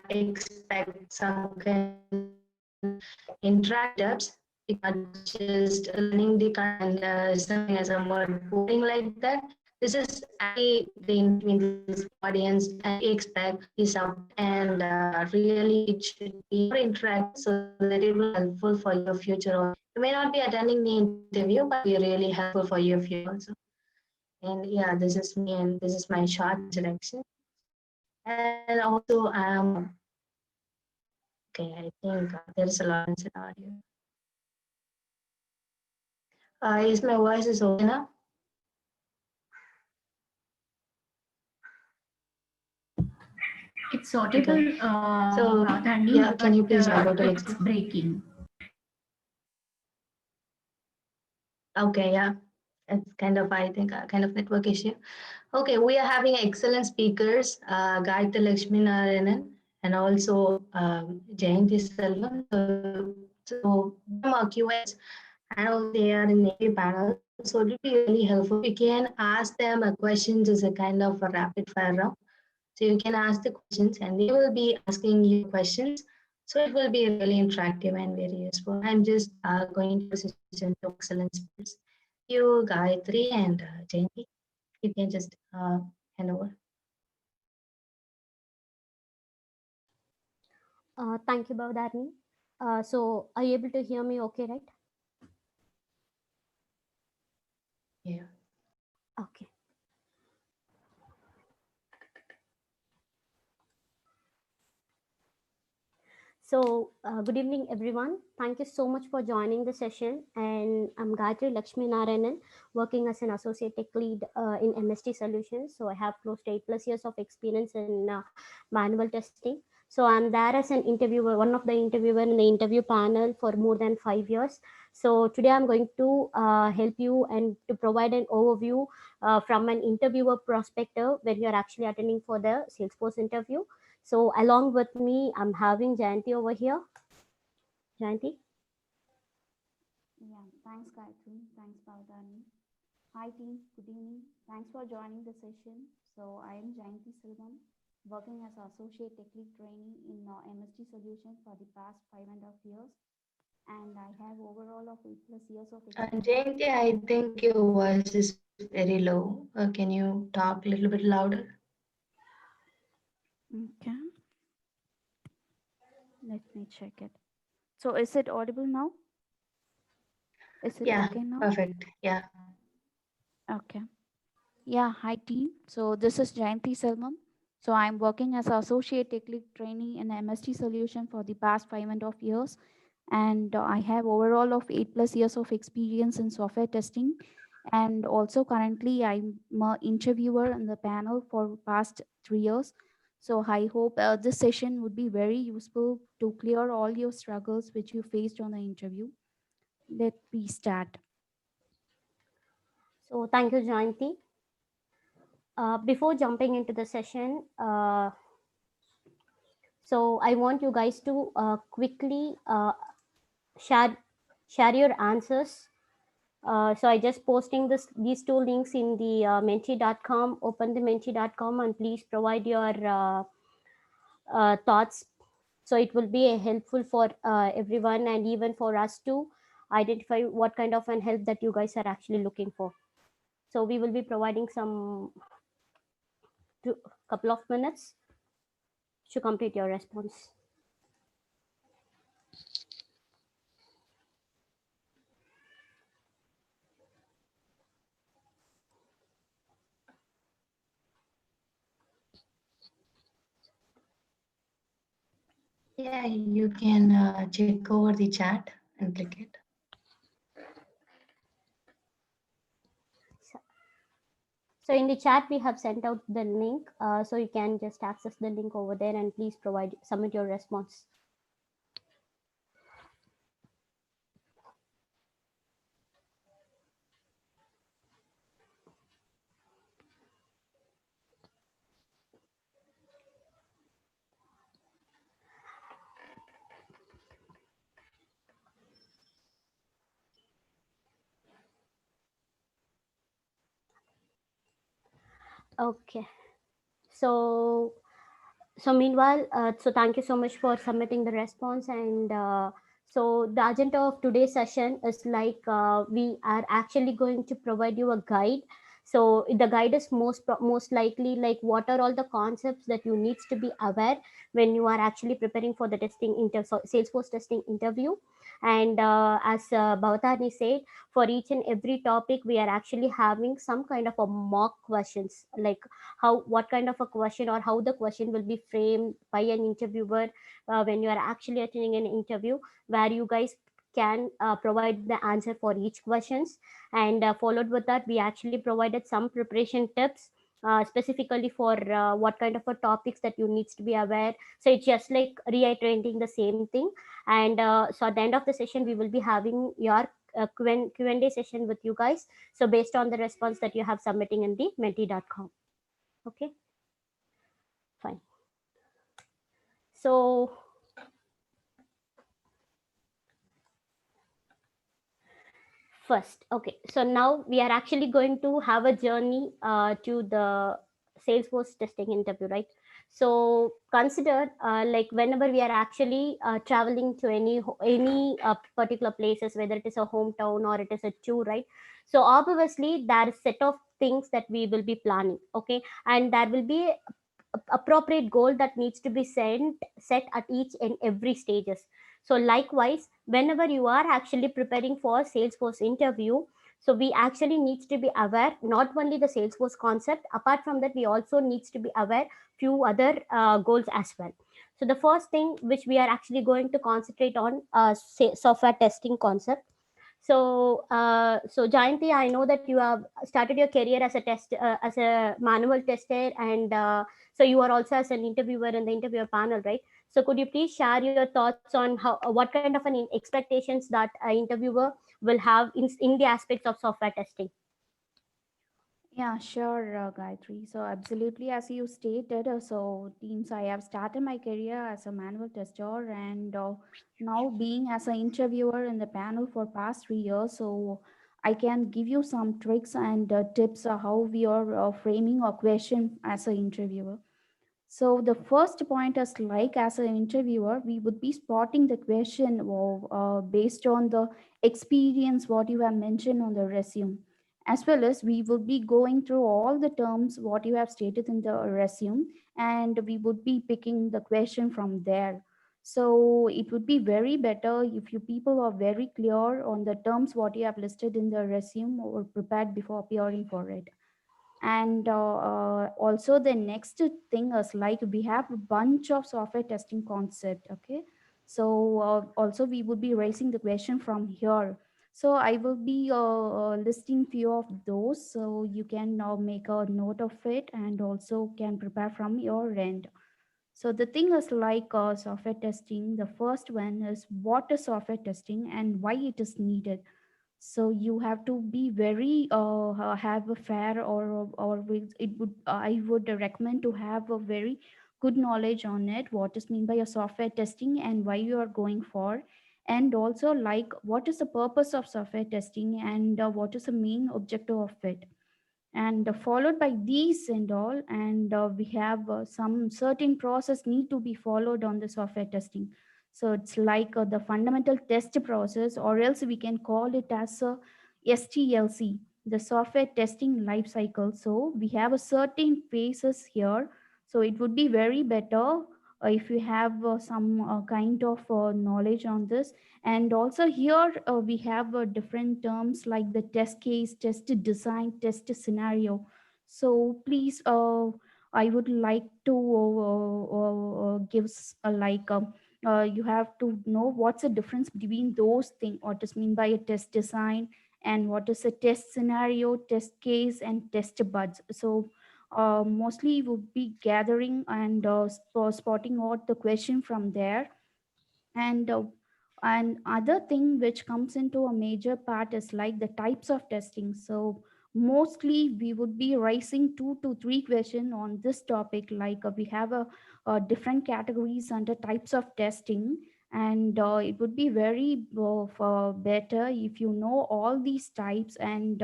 expect some kind of interactive steps. You are just learning the kind something as a word coding like that. This is actually the between this audience, and we expect this out, and really it should be more interactive so that it will be helpful for your future. You may not be attending the interview, but it will be really helpful for your future also. And yeah, this is me, and this is my short introduction. And also, okay, I think there's a lot in audio. Is my voice is okay now? It's audible, Okay. So Dani, yeah, but can you please go to it's explain? breaking. Okay, yeah. It's kind of, I think, a kind of network issue. Okay, we are having excellent speakers, Gayatri Lakshmi Narayanan and also Jayanti Selvam. So them are QS and also they are in the panel. So it would be really helpful. You can ask them a questions as a kind of a rapid fire round. So you can ask the questions and they will be asking you questions. So it will be really interactive and very useful. I'm just going to switch into excellent speakers. You, Gayatri, and Jayanti, you can just hand over. Thank you, Bhavdharni. So, are you able to hear me okay, right? Yeah. Okay. So, good evening, everyone. Thank you so much for joining the session. And I'm Gayatri Lakshmi Narayanan, working as an associate tech lead in MST Solutions. So, I have close to 8+ years of experience in manual testing. So, I'm there as an interviewer, one of the interviewer in the interview panel for more than 5 years. So, today I'm going to help you and to provide an overview from an interviewer perspective when you're actually attending for the Salesforce interview. So along with me, I'm having Jayanti over here. Jayanti? Yeah, thanks, Gayatri. Thanks, Pavdani. Hi, team. Good evening. Thanks for joining the session. So, I am Jayanti Silvam, working as Associate Tech Lead Trainee in MST Solutions for the past 5.5 years. And I have overall of 8+ years of experience. Jayanti, I think your voice is very low. Can you talk a little bit louder? Okay, let me check it. So, is it audible now? Is it Yeah, okay now? perfect. Yeah. Okay. Yeah, hi team. So this is Jayanti Selvam. So I'm working as associate tech lead trainee in MST Solution for the past 5.5 years, and I have overall of 8+ years of experience in software testing, and also currently I'm an interviewer in the panel for past 3 years. So I hope this session would be very useful to clear all your struggles which you faced on the interview. Let me start. So thank you, Jayanti. Before jumping into the session, so I want you guys to quickly share your answers. So I just posting these two links in the Menti.com. Open the Menti.com and please provide your thoughts. So it will be helpful for everyone and even for us to identify what kind of an help that you guys are actually looking for. So we will be providing some couple of minutes to complete your response. Yeah, you can check over the chat and click it. So in the chat, we have sent out the link. So you can just access the link over there and please submit your response. Okay. So So meanwhile, so thank you so much for submitting the response. And so the agenda of today's session is like we are actually going to provide you a guide. So the guide is most likely like what are all the concepts that you needs to be aware when you are actually preparing for the Salesforce testing interview. And as Bhavtani said, for each and every topic, we are actually having some kind of a mock questions, like how what kind of a question or how the question will be framed by an interviewer when you are actually attending an interview, where you guys can provide the answer for each questions. And followed with that, we actually provided some preparation tips specifically for what kind of a topics that you needs to be aware. So it's just like reiterating the same thing. And so at the end of the session, we will be having your Q&A session with you guys, so based on the response that you have submitting in the menti.com. Okay, fine. So first, okay, so now we are actually going to have a journey to the Salesforce testing interview, right? So consider like whenever we are actually traveling to any particular places, whether it is a hometown or it is a tour, right? So obviously there is set of things that we will be planning, okay, and there will be appropriate goal that needs to be set at each and every stages. So likewise, whenever you are actually preparing for Salesforce interview, so we actually needs to be aware not only the Salesforce concept. Apart from that, we also needs to be aware few other goals as well. So the first thing which we are actually going to concentrate on software testing concept. So Jayanti, I know that you have started your career as as a manual tester, and so you are also as an interviewer in the interviewer panel, right? So could you please share your thoughts on how what kind of an expectations that an interviewer will have in the aspects of software testing? Yeah, sure, Gayatri. So, absolutely, as you stated, so teams, I have started my career as a manual tester, and now being as an interviewer in the panel for past 3 years. So, I can give you some tricks and tips how we are framing a question as an interviewer. So the first point is like as an interviewer, we would be spotting the question based on the experience what you have mentioned on the resume, as well as we would be going through all the terms what you have stated in the resume, and we would be picking the question from there. So it would be very better if you people are very clear on the terms what you have listed in the resume or prepared before appearing for it. And also the next thing is like we have a bunch of software testing concept. Okay, so also we would be raising the question from here. So I will be listing few of those, so you can make a note of it and also can prepare from your end. So the thing is like software testing, the first one is what is software testing and why it is needed. So you have to be very have a fair or it would I would recommend to have a very good knowledge on it, what is mean by a software testing and why you are going for, and also like what is the purpose of software testing and what is the main objective of it. And followed by these and all, and we have some certain process need to be followed on the software testing. So it's like the fundamental test process, or else we can call it as a STLC, the software testing life cycle. So we have a certain phases here. So it would be very better if you have some kind of knowledge on this. And also here we have different terms like the test case, test design, test scenario. So please, I would like to give you have to know what's the difference between those things. What is mean by a test design and what is a test scenario, test case, and test buds. So mostly would be gathering and spotting out the question from there. And other thing which comes into a major part is like the types of testing. So mostly we would be raising 2 to 3 questions on this topic, like we have a different categories under types of testing. And it would be very better if you know all these types, and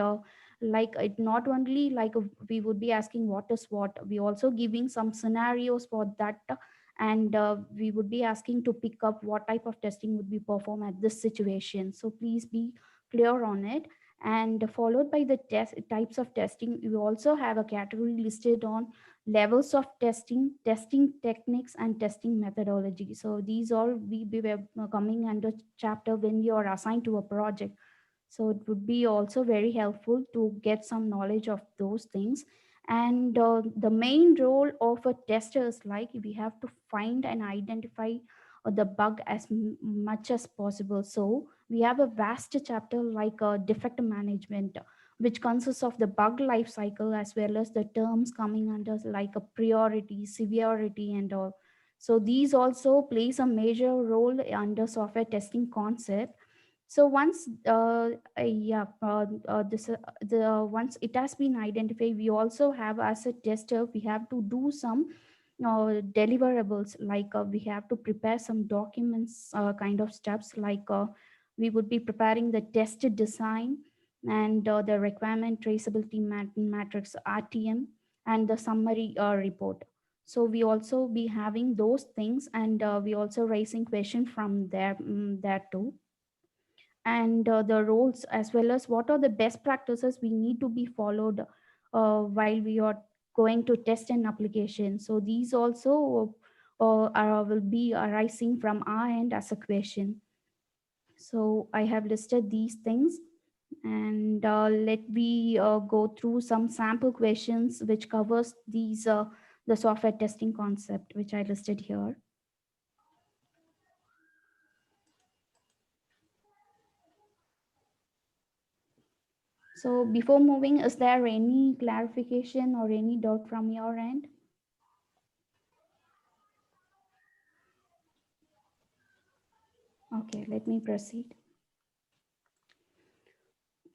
like it not only like we would be asking what is what, we also giving some scenarios for that, and we would be asking to pick up what type of testing would be performed at this situation. So please be clear on it. And followed by the test types of testing, we also have a category listed on levels of testing, testing techniques, and testing methodology. So these all we be coming under chapter when you are assigned to a project. So it would be also very helpful to get some knowledge of those things. And the main role of a tester is like we have to find and identify the bug as much as possible. So we have a vast chapter like defect management, which consists of the bug life cycle as well as the terms coming under like a priority, severity, and all. So these also plays a major role under software testing concept. So once the once it has been identified, we also have as a tester we have to do some deliverables, like we have to prepare some documents, kind of steps, like we would be preparing the test design and the requirement traceability matrix RTM and the summary report. So we also be having those things, and we also raising question from there too. And the roles, as well as what are the best practices we need to be followed while we are going to test an application. So these also will be arising from our end as a question. So I have listed these things, and let me go through some sample questions which covers these the software testing concept which I listed here. So before moving, is there any clarification or any doubt from your end? Okay, let me proceed.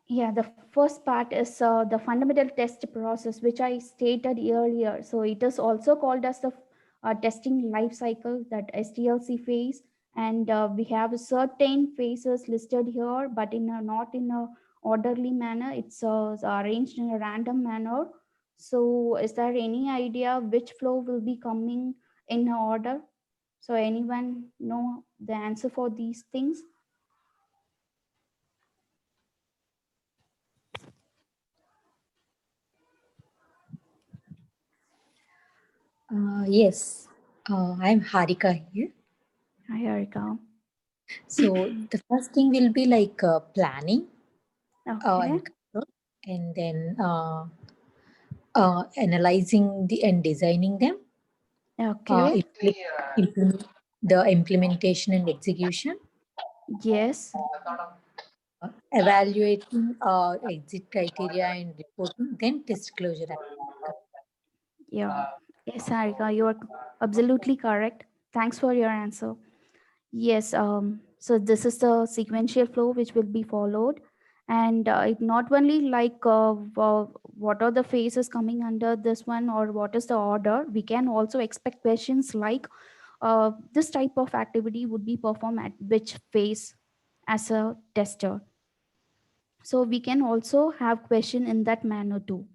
Yeah, the first part is the fundamental test process, which I stated earlier. So it is also called as the testing life cycle, that STLC phase. And we have certain phases listed here, but not in a orderly manner. It's arranged in a random manner. So is there any idea which flow will be coming in order? So anyone know the answer for these things? Yes, I'm Harika here. Hi, Harika. So the first thing will be like planning Okay. and control, and then analyzing and designing them. Okay. The implementation and execution. Yes. Evaluating exit criteria and reporting, then test closure. Yeah. Yes, Harika, you are absolutely correct. Thanks for your answer. Yes. So this is the sequential flow which will be followed, and it not only like what are the phases coming under this one or what is the order. We can also expect questions like this type of activity would be performed at which phase as a tester. So we can also have question in that manner too.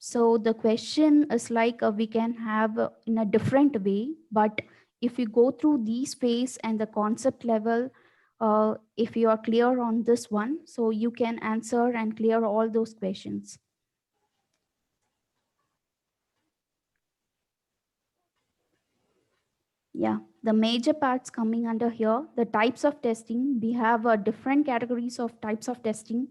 So the question is like we can have in a different way, but if you go through these phase and the concept level, if you are clear on this one, so you can answer and clear all those questions. Yeah, the major parts coming under here, the types of testing, we have different categories of types of testing.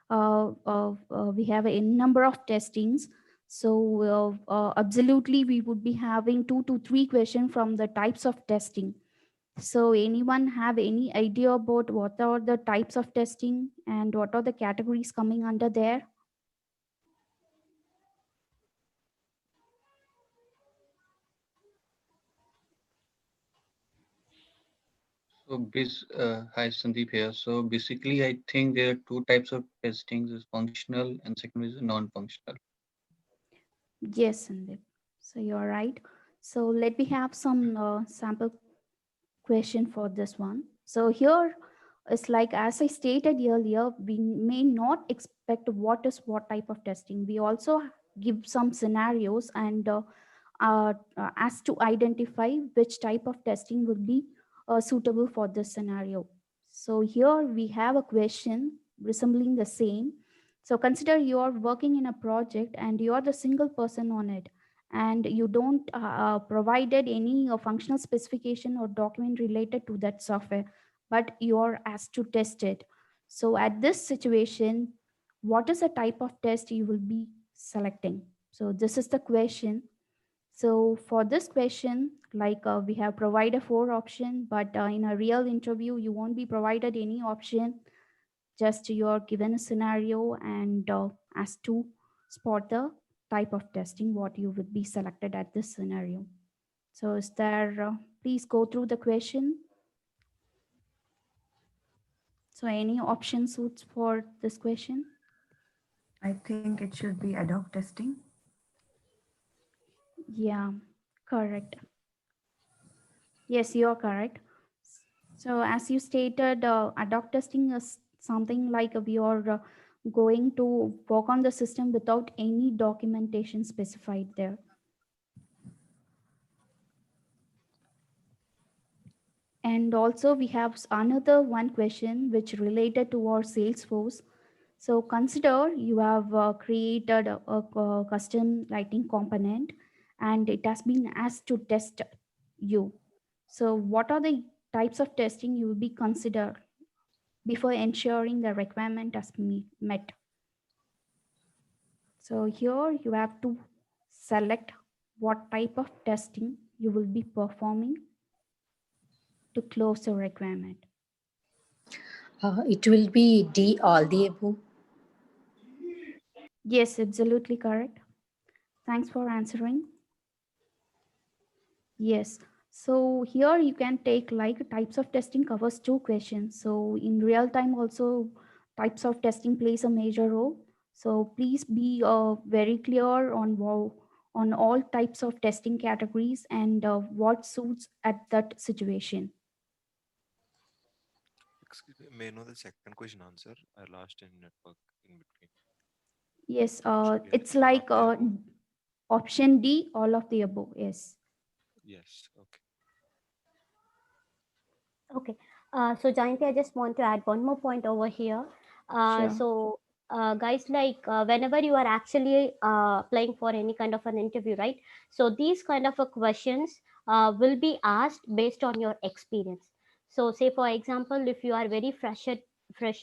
We have a number of testings. So absolutely, we would be having 2 to 3 questions from the types of testing. So anyone have any idea about what are the types of testing and what are the categories coming under there? So, hi Sandeep here. So basically, I think there are two types of testings: is functional and second is non-functional. Yes, Sandeep. So you're right. So let me have some sample question for this one. So here it's like, as I stated earlier, we may not expect what is what type of testing. We also give some scenarios and ask to identify which type of testing will be suitable for this scenario. So here we have a question resembling the same. So consider you are working in a project and you are the single person on it, and you don't provided any functional specification or document related to that software, but you are asked to test it. So at this situation, what is the type of test you will be selecting? So this is the question. So for this question, like we have provided 4 options, but in a real interview, you won't be provided any option. Just you're given a scenario and asked to spot the type of testing what you would be selected at this scenario. So is there, please go through the question. So any option suits for this question? I think it should be ad hoc testing. Yeah, correct. Yes, you're correct. So as you stated, ad hoc testing is something like we are going to work on the system without any documentation specified there. And also we have another one question which related to our Salesforce. So consider you have created a custom lighting component and it has been asked to test you. So what are the types of testing you will be considered before ensuring the requirement has met? So here you have to select what type of testing you will be performing to close the requirement. It will be D, all the above. Yes, absolutely correct. Thanks for answering. Yes. So here you can take like types of testing covers 2 questions. So in real time also types of testing plays a major role. So please be very clear on all types of testing categories and what suits at that situation. Excuse me, may I know the second question answer? I lost in network in between. Yes, Should be it's all of like the above. option D, all of the above. Yes. Yes, okay. Okay. So Jayanti, I just want to add one more point over here. Sure. So guys, like whenever you are actually applying for any kind of an interview, right? So these kind of questions will be asked based on your experience. So say for example, if you are very fresher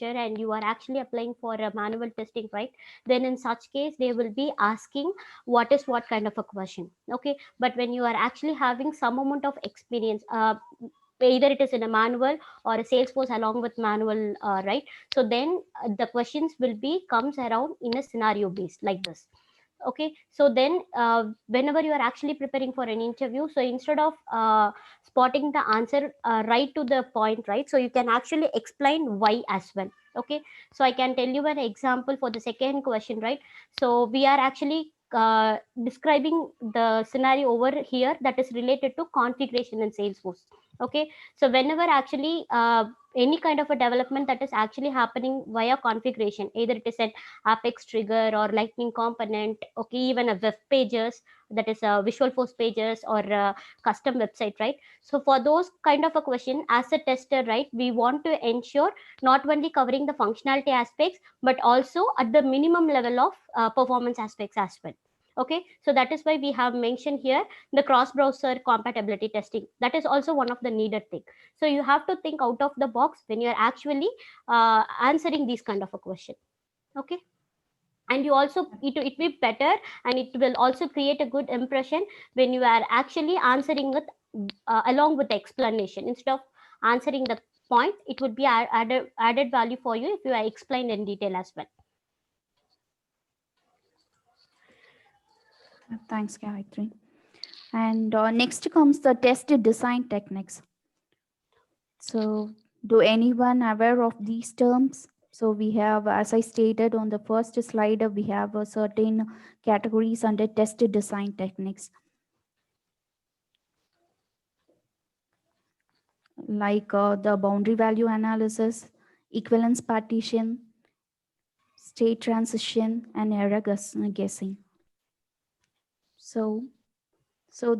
and you are actually applying for a manual testing, right? Then in such case, they will be asking what is what kind of a question. Okay. But when you are actually having some amount of experience, either it is in a manual or a Salesforce along with manual, right? So then the questions will be comes around in a scenario based like this. Okay, so then whenever you are actually preparing for an interview, so instead of spotting the answer right to the point, right, so you can actually explain why as well. Okay, so I can tell you an example for the second question, right? So we are actually describing the scenario over here that is related to configuration in Salesforce. Okay, so whenever actually any kind of a development that is actually happening via configuration, either it is an Apex trigger or lightning component, okay, even a web pages, that is a visual force pages or a custom website, right? So for those kind of a question, as a tester, right, we want to ensure not only covering the functionality aspects but also at the minimum level of performance aspects as well. Okay, so that is why we have mentioned here the cross browser compatibility testing. That is also one of the needed thing. So you have to think out of the box when you're actually answering these kind of a question. Okay, and you also it will be better and it will also create a good impression when you are actually answering with along with the explanation. Instead of answering the point, it would be added value for you if you are explained in detail as well. Thanks, Gayatri. And next comes the test design techniques. So do anyone aware of these terms? So we have, as I stated on the first slide, we have a certain categories under test design techniques. Like the boundary value analysis, equivalence partition, state transition, and error guessing. So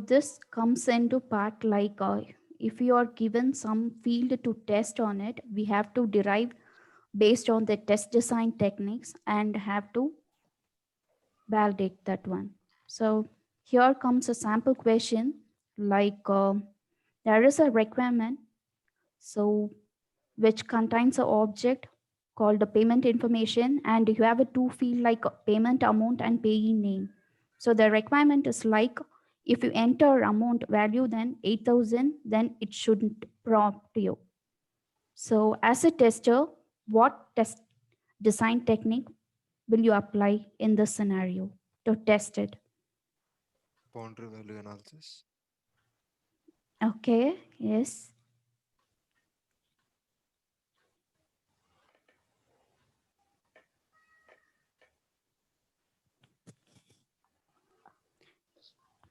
this comes into part like if you are given some field to test on it, we have to derive based on the test design techniques and have to validate that one. So here comes a sample question like there is a requirement so which contains an object called the payment information, and you have a two field like payment amount and payee name. So the requirement is like if you enter amount value then 8,000, then it shouldn't prompt you. So as a tester, what test design technique will you apply in this scenario to test it? Boundary value analysis. Okay, yes.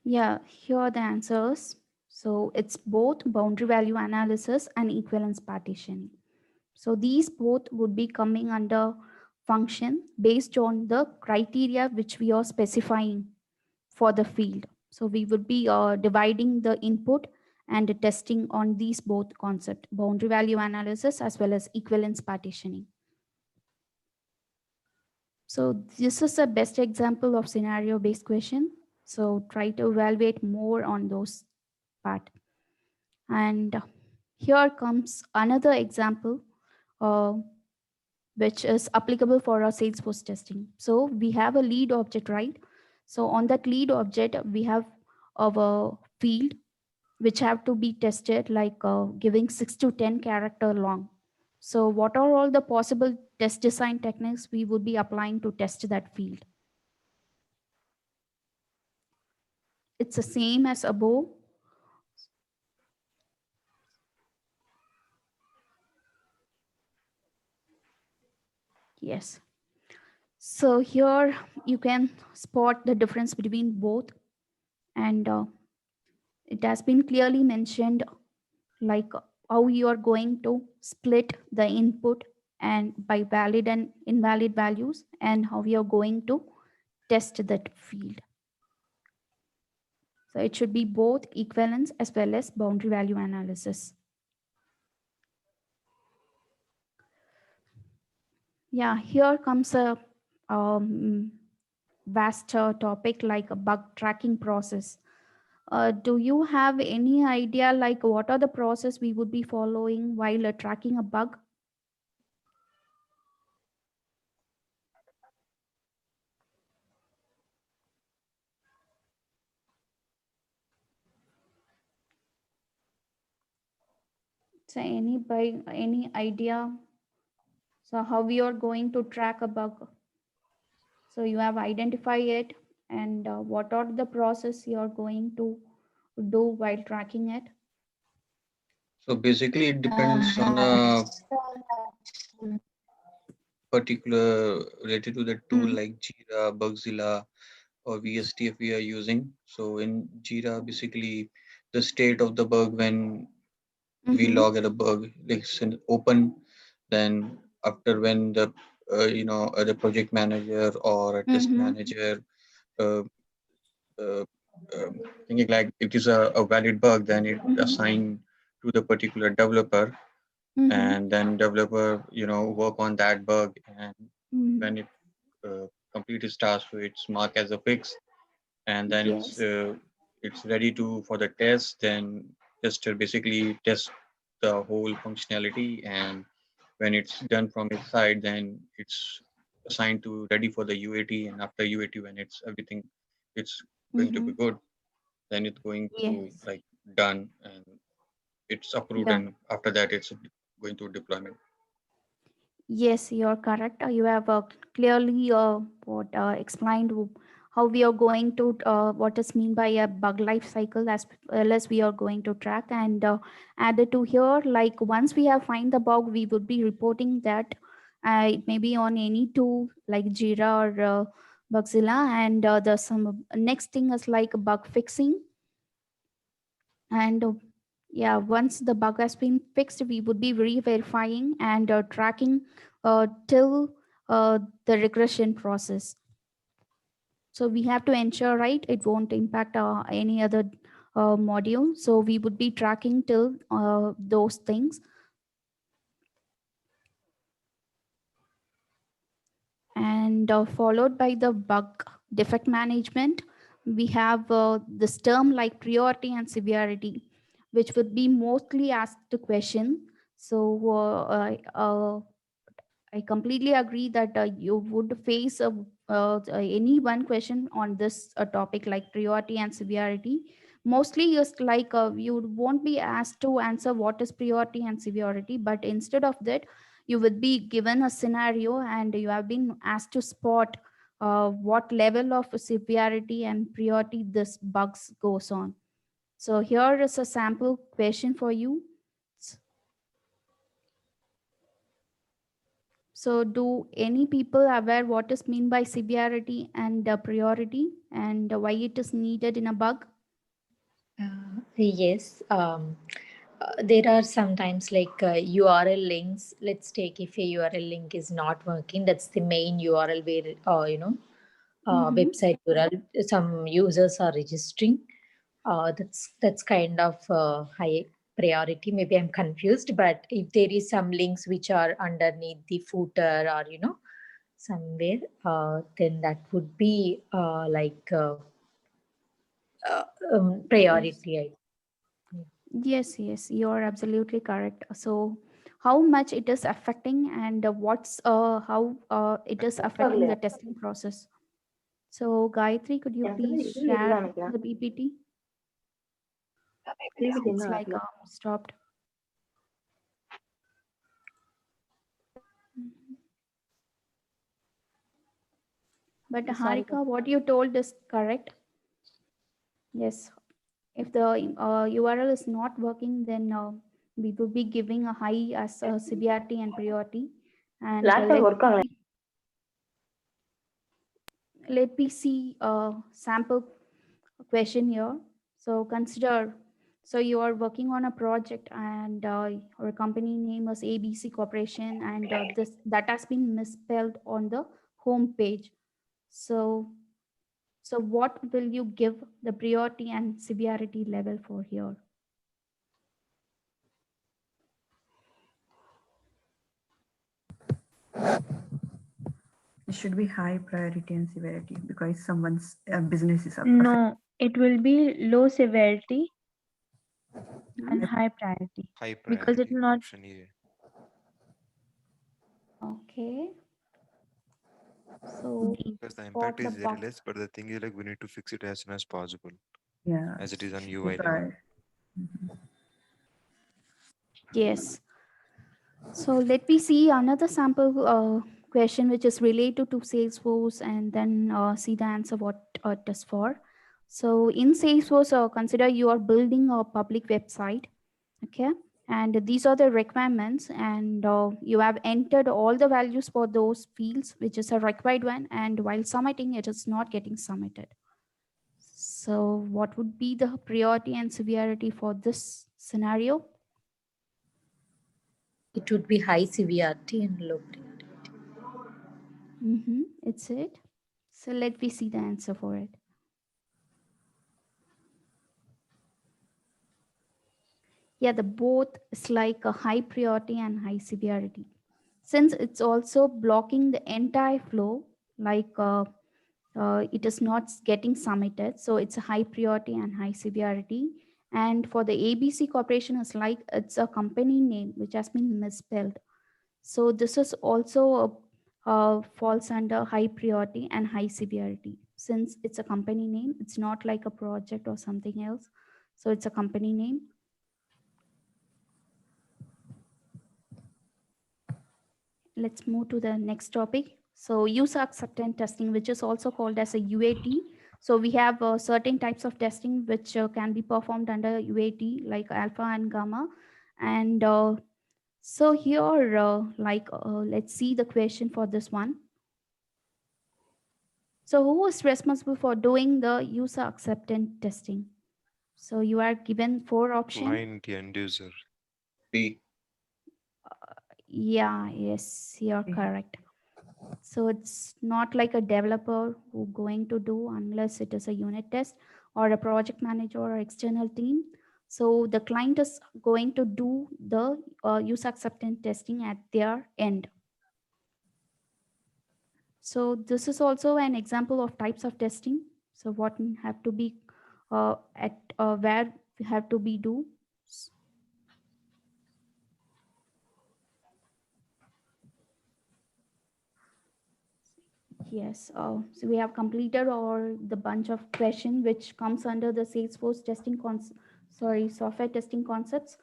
Yeah, here are the answers. So it's both boundary value analysis and equivalence partitioning. So these both would be coming under function based on the criteria which we are specifying for the field. So we would be dividing the input and testing on these both concept, boundary value analysis as well as equivalence partitioning. So this is a best example of scenario based question. So try to evaluate more on those part. And here comes another example which is applicable for our Salesforce testing. So we have a lead object, right? So on that lead object, we have our field which have to be tested like giving 6 to 10 character long. So what are all the possible test design techniques we would be applying to test that field? It's the same as above. Yes. So here you can spot the difference between both, and it has been clearly mentioned like how you are going to split the input and by valid and invalid values and how you are going to test that field. So it should be both equivalence as well as boundary value analysis. Yeah, here comes a vast topic like a bug tracking process. Do you have any idea like what are the process we would be following while tracking a bug? So any idea? So how we are going to track a bug? So you have identified it, and what are the process you are going to do while tracking it? So basically, it depends on a particular related to the tool like Jira, Bugzilla, or VSTF we are using. So in Jira, basically the state of the bug when we log at a bug, like it's an open, then after when the the project manager or a test manager uh, uh, thinking like it is a valid bug, then it assigned to the particular developer, and then developer work on that bug, and when it complete its task, so it's marked as a fix, and then Yes. it's ready to for the test. Then tester basically test the whole functionality, and when it's done from its side, then it's assigned to ready for the UAT, and after UAT, when it's everything it's going to be good, then it's going to Yes. like done, and it's approved, Yeah. and after that it's going to deployment. Yes, you're correct. You have clearly explained how we are going to what is mean by a bug life cycle as well as we are going to track, and added to here like once we have find the bug, we would be reporting that it may be on any tool like Jira or Bugzilla, and the some next thing is like bug fixing, and yeah, once the bug has been fixed, we would be re-verifying and tracking till the regression process. So we have to ensure, right, it won't impact any other module. So we would be tracking till those things. And followed by the bug defect management, we have this term like priority and severity, which would be mostly asked the question. So I completely agree that you would face any one question on this topic like priority and severity. Mostly just like you won't be asked to answer what is priority and severity, but instead of that, you would be given a scenario and you have been asked to spot what level of severity and priority this bugs goes on. So here is a sample question for you. So do any people aware what is mean by severity and priority and why it is needed in a bug? Yes. There are sometimes like URL links. Let's take if a URL link is not working, that's the main URL where, website URL some users are registering. That's kind of high priority. Maybe I'm confused, but if there is some links which are underneath the footer or somewhere, then that would be priority. Yes, you're absolutely correct. So how much it is affecting and what's how it is affecting the testing process. So Gayatri, could you please share the PPT? It's like stopped. But Harika, what you told is correct. Yes, if the URL is not working, then we will be giving a high as severity and priority. And let me see a sample question here. So consider, so you are working on a project and your company name is ABC Corporation, and this that has been misspelled on the home page. So what will you give the priority and severity level for here? It should be high priority and severity because someone's business is No, it will be low severity and high priority High because it priority, will not. option A. Okay. So Because the spot impact the is very bug. less, but the thing is like we need to fix it as soon as possible, Yeah. as it is on should be UI level. prior. Mhm. Yes. So let me see another sample question which is related to Salesforce, and then see the answer what it is for. So in Salesforce, consider you are building a public website, okay? And these are the requirements, and you have entered all the values for those fields, which is a required one, and while submitting, it is not getting submitted. So what would be the priority and severity for this scenario? It would be high severity and low priority. It's it. So let me see the answer for it. Yeah, the both is like a high priority and high severity. Since it's also blocking the entire flow, like it is not getting submitted. So it's a high priority and high severity. And for the ABC Corporation, is like it's a company name which has been misspelled. So this is also falls under high priority and high severity. Since it's a company name, it's not like a project or something else. So it's a company name. Let's move to the next topic. So user acceptance testing, which is also called as a UAT. So we have certain types of testing which can be performed under UAT, like alpha and gamma. And so here, let's see the question for this one. So who is responsible for doing the user acceptance testing? So you are given 4 options. Client end user. B. Yeah, yes, you're B. correct. So it's not like a developer who going to do unless it is a unit test or a project manager or external team. So the client is going to do the user acceptance testing at their end. So this is also an example of types of testing. So what have to be at where we have to be do. Yes, so we have completed all the bunch of question which comes under the Salesforce testing software testing concepts.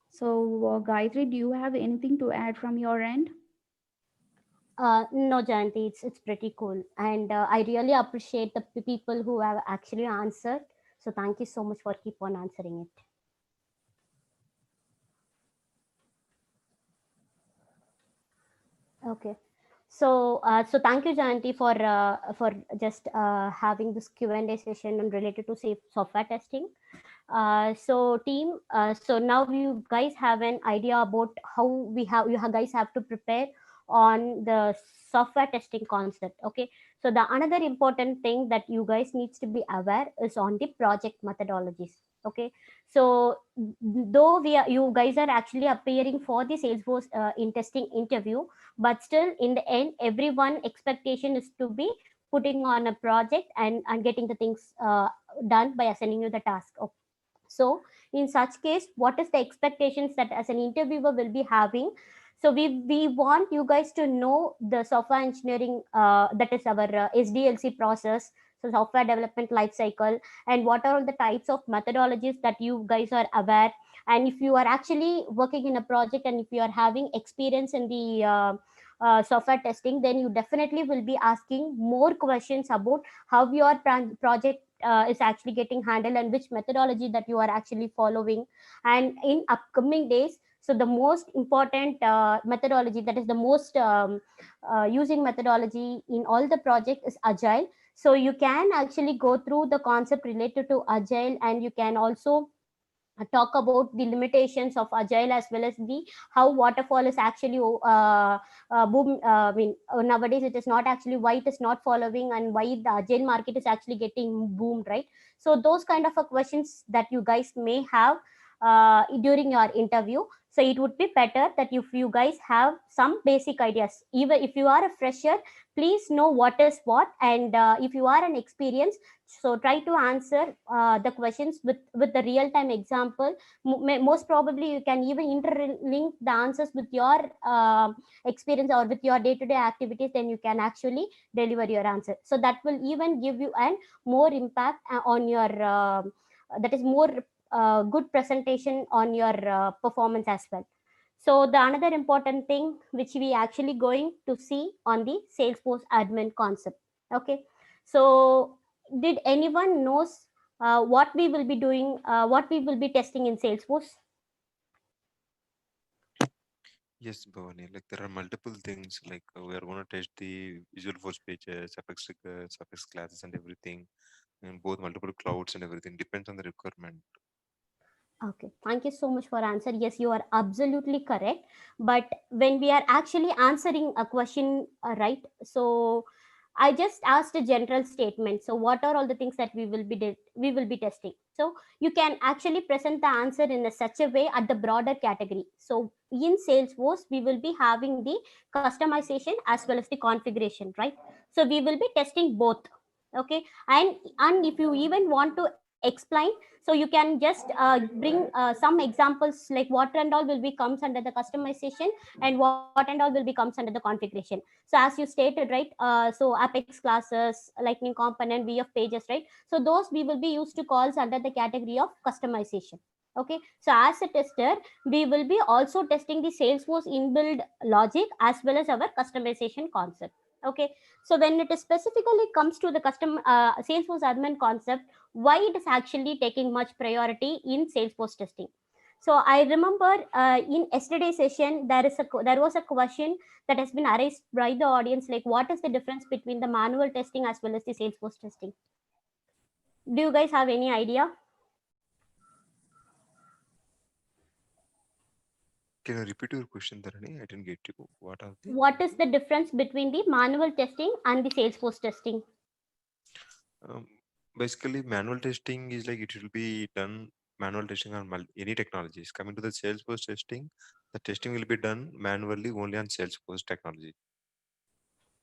So Gayatri, do you have anything to add from your end? No, Jayanti, it's pretty cool, and I really appreciate the people who have actually answered. So thank you so much for keep on answering it. Okay, so so thank you, Jayanti, for just having this Q&A session and related to safe software testing. So team, so now you guys have an idea about how you guys have to prepare on the software testing concept. Okay, so the another important thing that you guys needs to be aware is on the project methodologies. Okay, so though you guys are actually appearing for the Salesforce in testing interview, but still in the end everyone expectation is to be putting on a project and getting the things done by assigning you the task. Okay. So in such case, what is the expectations that as an interviewer will be having? So we want you guys to know the software engineering, that is our SDLC process, so software development life cycle, and what are all the types of methodologies that you guys are aware. And if you are actually working in a project and if you are having experience in the software testing, then you definitely will be asking more questions about how your project is actually getting handled and which methodology that you are actually following. And in upcoming days, so the most important methodology, that is the most using methodology in all the project, is agile. So you can actually go through the concept related to agile, and you can also talk about the limitations of agile as well as the how waterfall is actually boom. I mean, nowadays it is not actually why it is not following and why the agile market is actually getting boomed, right? So those kind of questions that you guys may have during your interview. So it would be better that if you guys have some basic ideas, even if you are a fresher, please know what is what, and if you are an experienced, so try to answer the questions with the real time example. Most probably you can even interlink the answers with your experience or with your day to day activities, then you can actually deliver your answer. So that will even give you an more impact on your that is more good presentation on your performance as well. So the another important thing which we actually going to see on the Salesforce admin concept. Okay, so did anyone knows what we will be doing, what we will be testing in Salesforce? Yes, Bhavani, like there are multiple things like we are going to test the Visual Force pages, Apex triggers, Apex classes, and everything, and both multiple clouds and everything depends on the requirement. Okay, thank you so much for answer. Yes, you are absolutely correct. But when we are actually answering a question, right? So I just asked a general statement. So what are all the things that we will be testing? So you can actually present the answer in a such a way at the broader category. So in Salesforce, we will be having the customization as well as the configuration, right? So we will be testing both. Okay, and if you even want to explain, so you can just bring some examples like what and all will be comes under the customization and what and all will be comes under the configuration. So as you stated, right, so Apex classes, Lightning component, VF pages, right? So those we will be used to calls under the category of customization. Okay, so as a tester, we will be also testing the Salesforce inbuilt logic as well as our customization concept. Okay, so when it specifically comes to the custom Salesforce admin concept, why it is actually taking much priority in Salesforce testing. So I remember in yesterday's session there was a question that has been raised by the audience, like what is the difference between the manual testing as well as the Salesforce testing? Do you guys have any idea? Can you repeat your question, Dharani? I didn't get you. What are the? What is the difference between the manual testing and the Salesforce testing? Um, Basically, manual testing is like it will be done manual testing on any technologies. Coming to the Salesforce testing, the testing will be done manually only on Salesforce technology.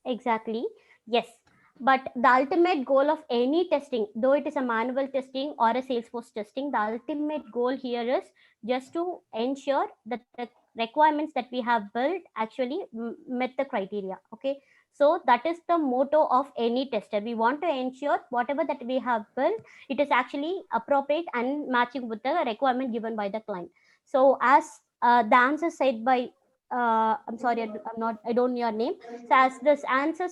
Exactly. Yes. But the ultimate goal of any testing, though it is a manual testing or a Salesforce testing, the ultimate goal here is just to ensure that the requirements that we have built actually met the criteria. Okay. So that is the motto of any tester. We want to ensure whatever that we have built, it is actually appropriate and matching with the requirement given by the client. So as the answer said by I'm sorry, I don't know your name. So as this answer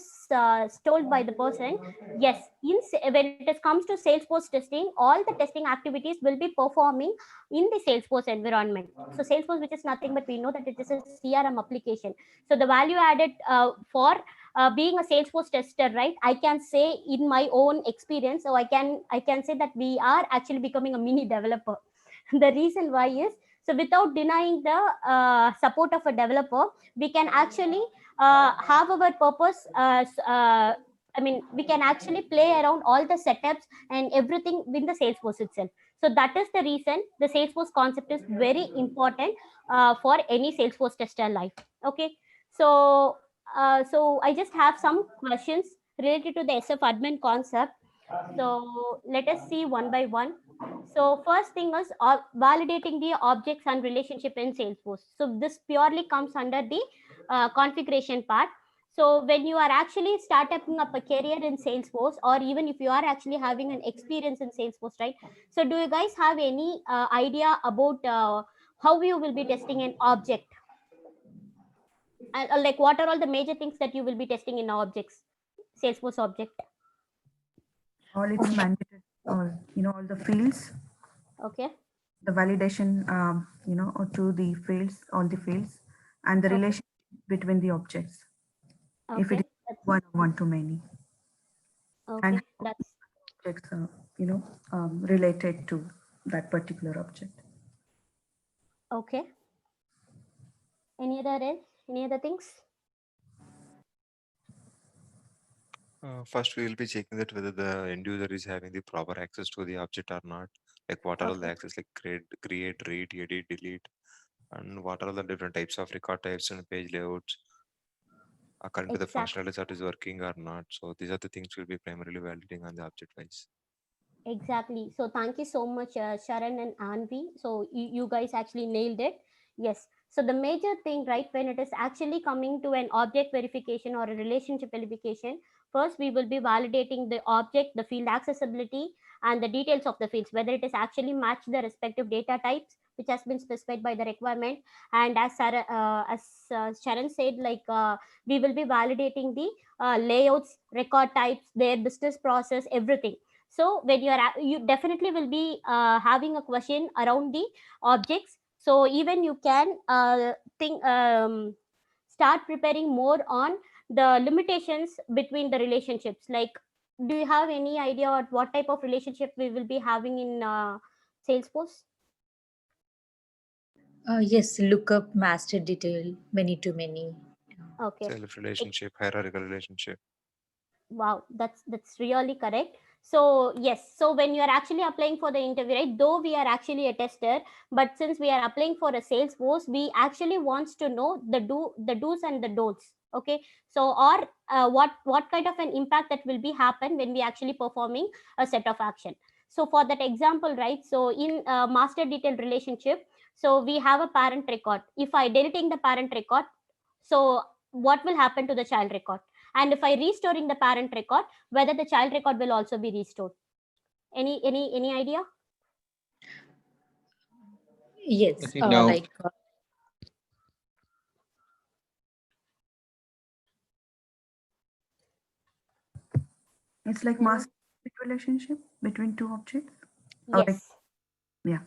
told by the person, yes, when it comes to Salesforce testing, all the testing activities will be performing in the Salesforce environment. So Salesforce, which is nothing but we know that it is a CRM application. So the value added for being a Salesforce tester, right? I can say in my own experience, so I can say that we are actually becoming a mini developer. The reason why is, so without denying the support of a developer, we can actually have our purpose. I mean, we can actually play around all the setups and everything in the Salesforce itself. So that is the reason the Salesforce concept is very important for any Salesforce tester life. Okay, so so I just have some questions related to the SF admin concept. So let us see one by one. So first thing is validating the objects and relationship in Salesforce. So this purely comes under the configuration part. So when you are actually starting up a career in Salesforce, or even if you are actually having an experience in Salesforce, right? So do you guys have any idea about how you will be testing an object? And like what are all the major things that you will be testing in objects, Salesforce object? All its mandated, all all the fields, Okay. the validation, or to the fields, all the fields, and the Okay. relation between the objects. If it Okay. is one to many, and Okay. how That's objects are, related to that particular object. okay. Any other things? First, we will be checking that whether the end user is having the proper access to the object or not. Like what are all the Okay. access, like create, read, edit, delete, and what are all the different types of record types and page layouts according to the Exactly. functionalities that is working or not. So these are the things we'll be primarily validating on the object wise. Exactly. So thank you so much, Sharon and Anvi. So you guys actually nailed it. Yes. So the major thing, right, when it is actually coming to an object verification or a relationship verification, first we will be validating the object, the field accessibility, and the details of the fields, whether it is actually match the respective data types which has been specified by the requirement. And as Sharon said, like we will be validating the layouts, record types, their business process, everything. So when you definitely will be having a question around the objects, so even you can think start preparing more on the limitations between the relationships. Like, do you have any idea what type of relationship we will be having in Salesforce? Yes, lookup, master detail, many to many. Okay. Self relationship, hierarchical relationship. Wow, that's really correct. So yes, so when you are actually applying for the interview, right, though we are actually a tester, but since we are applying for a Salesforce, we actually wants to know the do's and the don'ts. Okay, so or what kind of an impact that will be happen when we actually performing a set of action. So for that example, right, so in master detail relationship, so we have a parent record. If I deleting the parent record, so what will happen to the child record? And if I restoring the parent record, whether the child record will also be restored? Any idea? I Yes, think now like It's like master relationship between two objects. Yes. Yeah.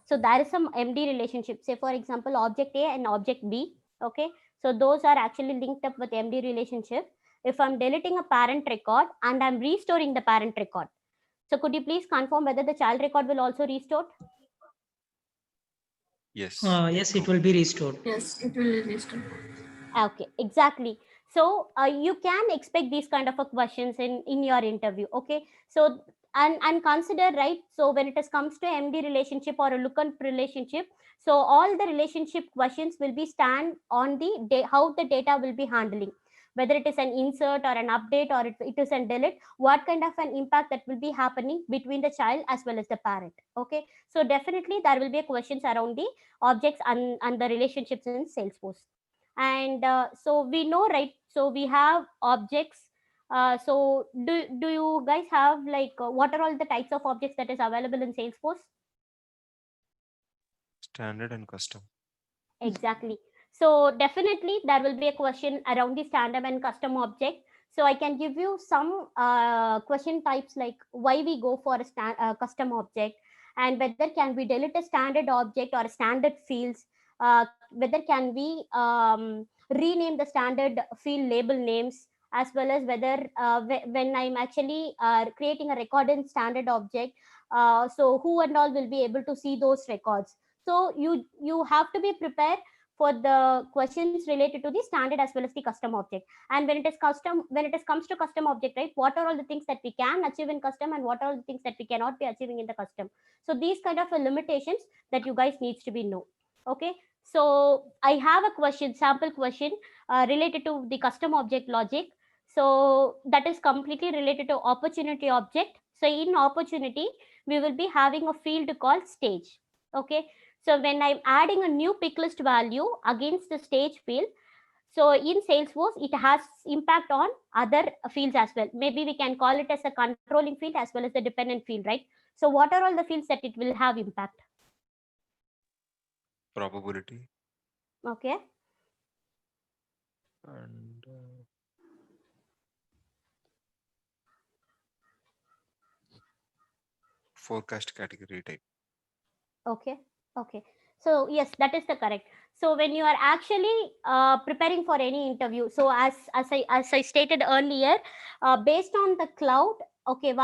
So there is some MD relationship. Say for example, object A and object B. Okay. So those are actually linked up with MD relationship. If I'm deleting a parent record and I'm restoring the parent record, so could you please confirm whether the child record will also restore? Yes. Yes, it will be restored. Yes, it will restore. Okay, exactly. So you can expect these kind of a questions in your interview. Okay, so and consider, right, so when it is comes to MD relationship or a look and relationship, so all the relationship questions will be stand on the how the data will be handling, whether it is an insert or an update or it is an delete, what kind of an impact that will be happening between the child as well as the parent. Okay, so definitely there will be questions around the objects and the relationships in Salesforce. And so we know, right, so we have objects. So do you guys have like what are all the types of objects that is available in Salesforce? Standard and custom. Exactly. So definitely there will be a question around the standard and custom object. So I can give you some question types, like why we go for a custom object, and whether can we delete a standard object or standard fields, whether can we rename the standard field label names, as well as whether when I'm actually creating a record in standard object, so who and all will be able to see those records. So you have to be prepared for the questions related to the standard as well as the custom object. And when it is comes to custom object, right, what are all the things that we can achieve in custom and what are all the things that we cannot be achieving in the custom. So these kind of limitations that you guys needs to be know. Okay, so I have a question, sample question related to the custom object logic. So that is completely related to opportunity object. So in opportunity, we will be having a field called stage. Okay, so when I'm adding a new pick list value against the stage field, so in Salesforce, it has impact on other fields as well. Maybe we can call it as a controlling field as well as the dependent field, right? So what are all the fields that it will have impact? Probability. Okay. And forecast category type. Okay. Okay. So yes, that is the correct. So when you are actually preparing for any interview, so as I stated earlier, based on the cloud, okay,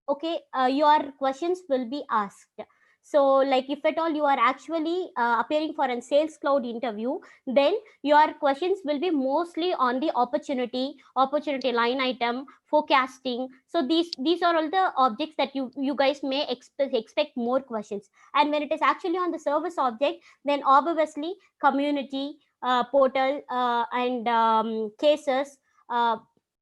okay, your questions will be asked. So like if at all you are actually appearing for a sales cloud interview, then your questions will be mostly on the opportunity line item, forecasting. So these are all the objects that you guys may expect more questions. And when it is actually on the service object, then obviously community, portal, and cases,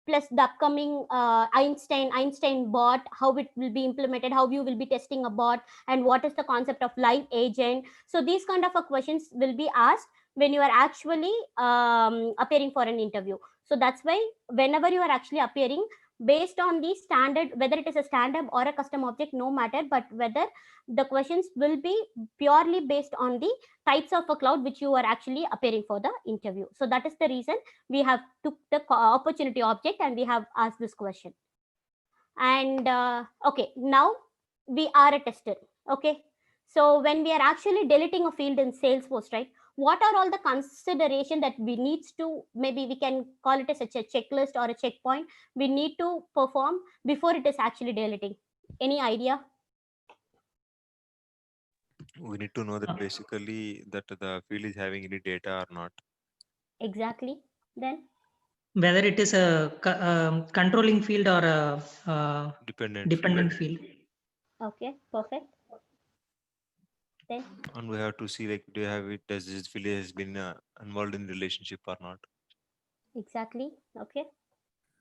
plus the upcoming Einstein bot, how it will be implemented, how you will be testing a bot, and what is the concept of live agent. So these kind of questions will be asked when you are actually appearing for an interview. So that's why whenever you are actually appearing, based on the standard, whether it is a standard or a custom object, no matter, but whether the questions will be purely based on the types of a cloud which you are actually appearing for the interview. So that is the reason we have took the opportunity object and we have asked this question. And okay, now we are a tester. Okay, so when we are actually deleting a field in Salesforce, right, what are all the consideration that we needs to, maybe we can call it as a checklist or a checkpoint, we need to perform before it is actually deleting? Any idea? We need to know that basically that the field is having any data or not. Exactly. Then Whether it is a controlling field or a dependent field. okay, perfect. Then And we have to see, like, do you have it, does this field has been involved in relationship or not? exactly. Okay.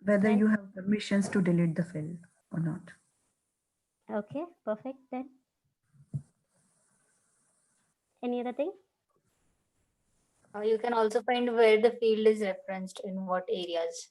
Whether Then you have permissions to delete the field or not. okay, perfect. Then any other thing? You can also find where the field is referenced in what areas.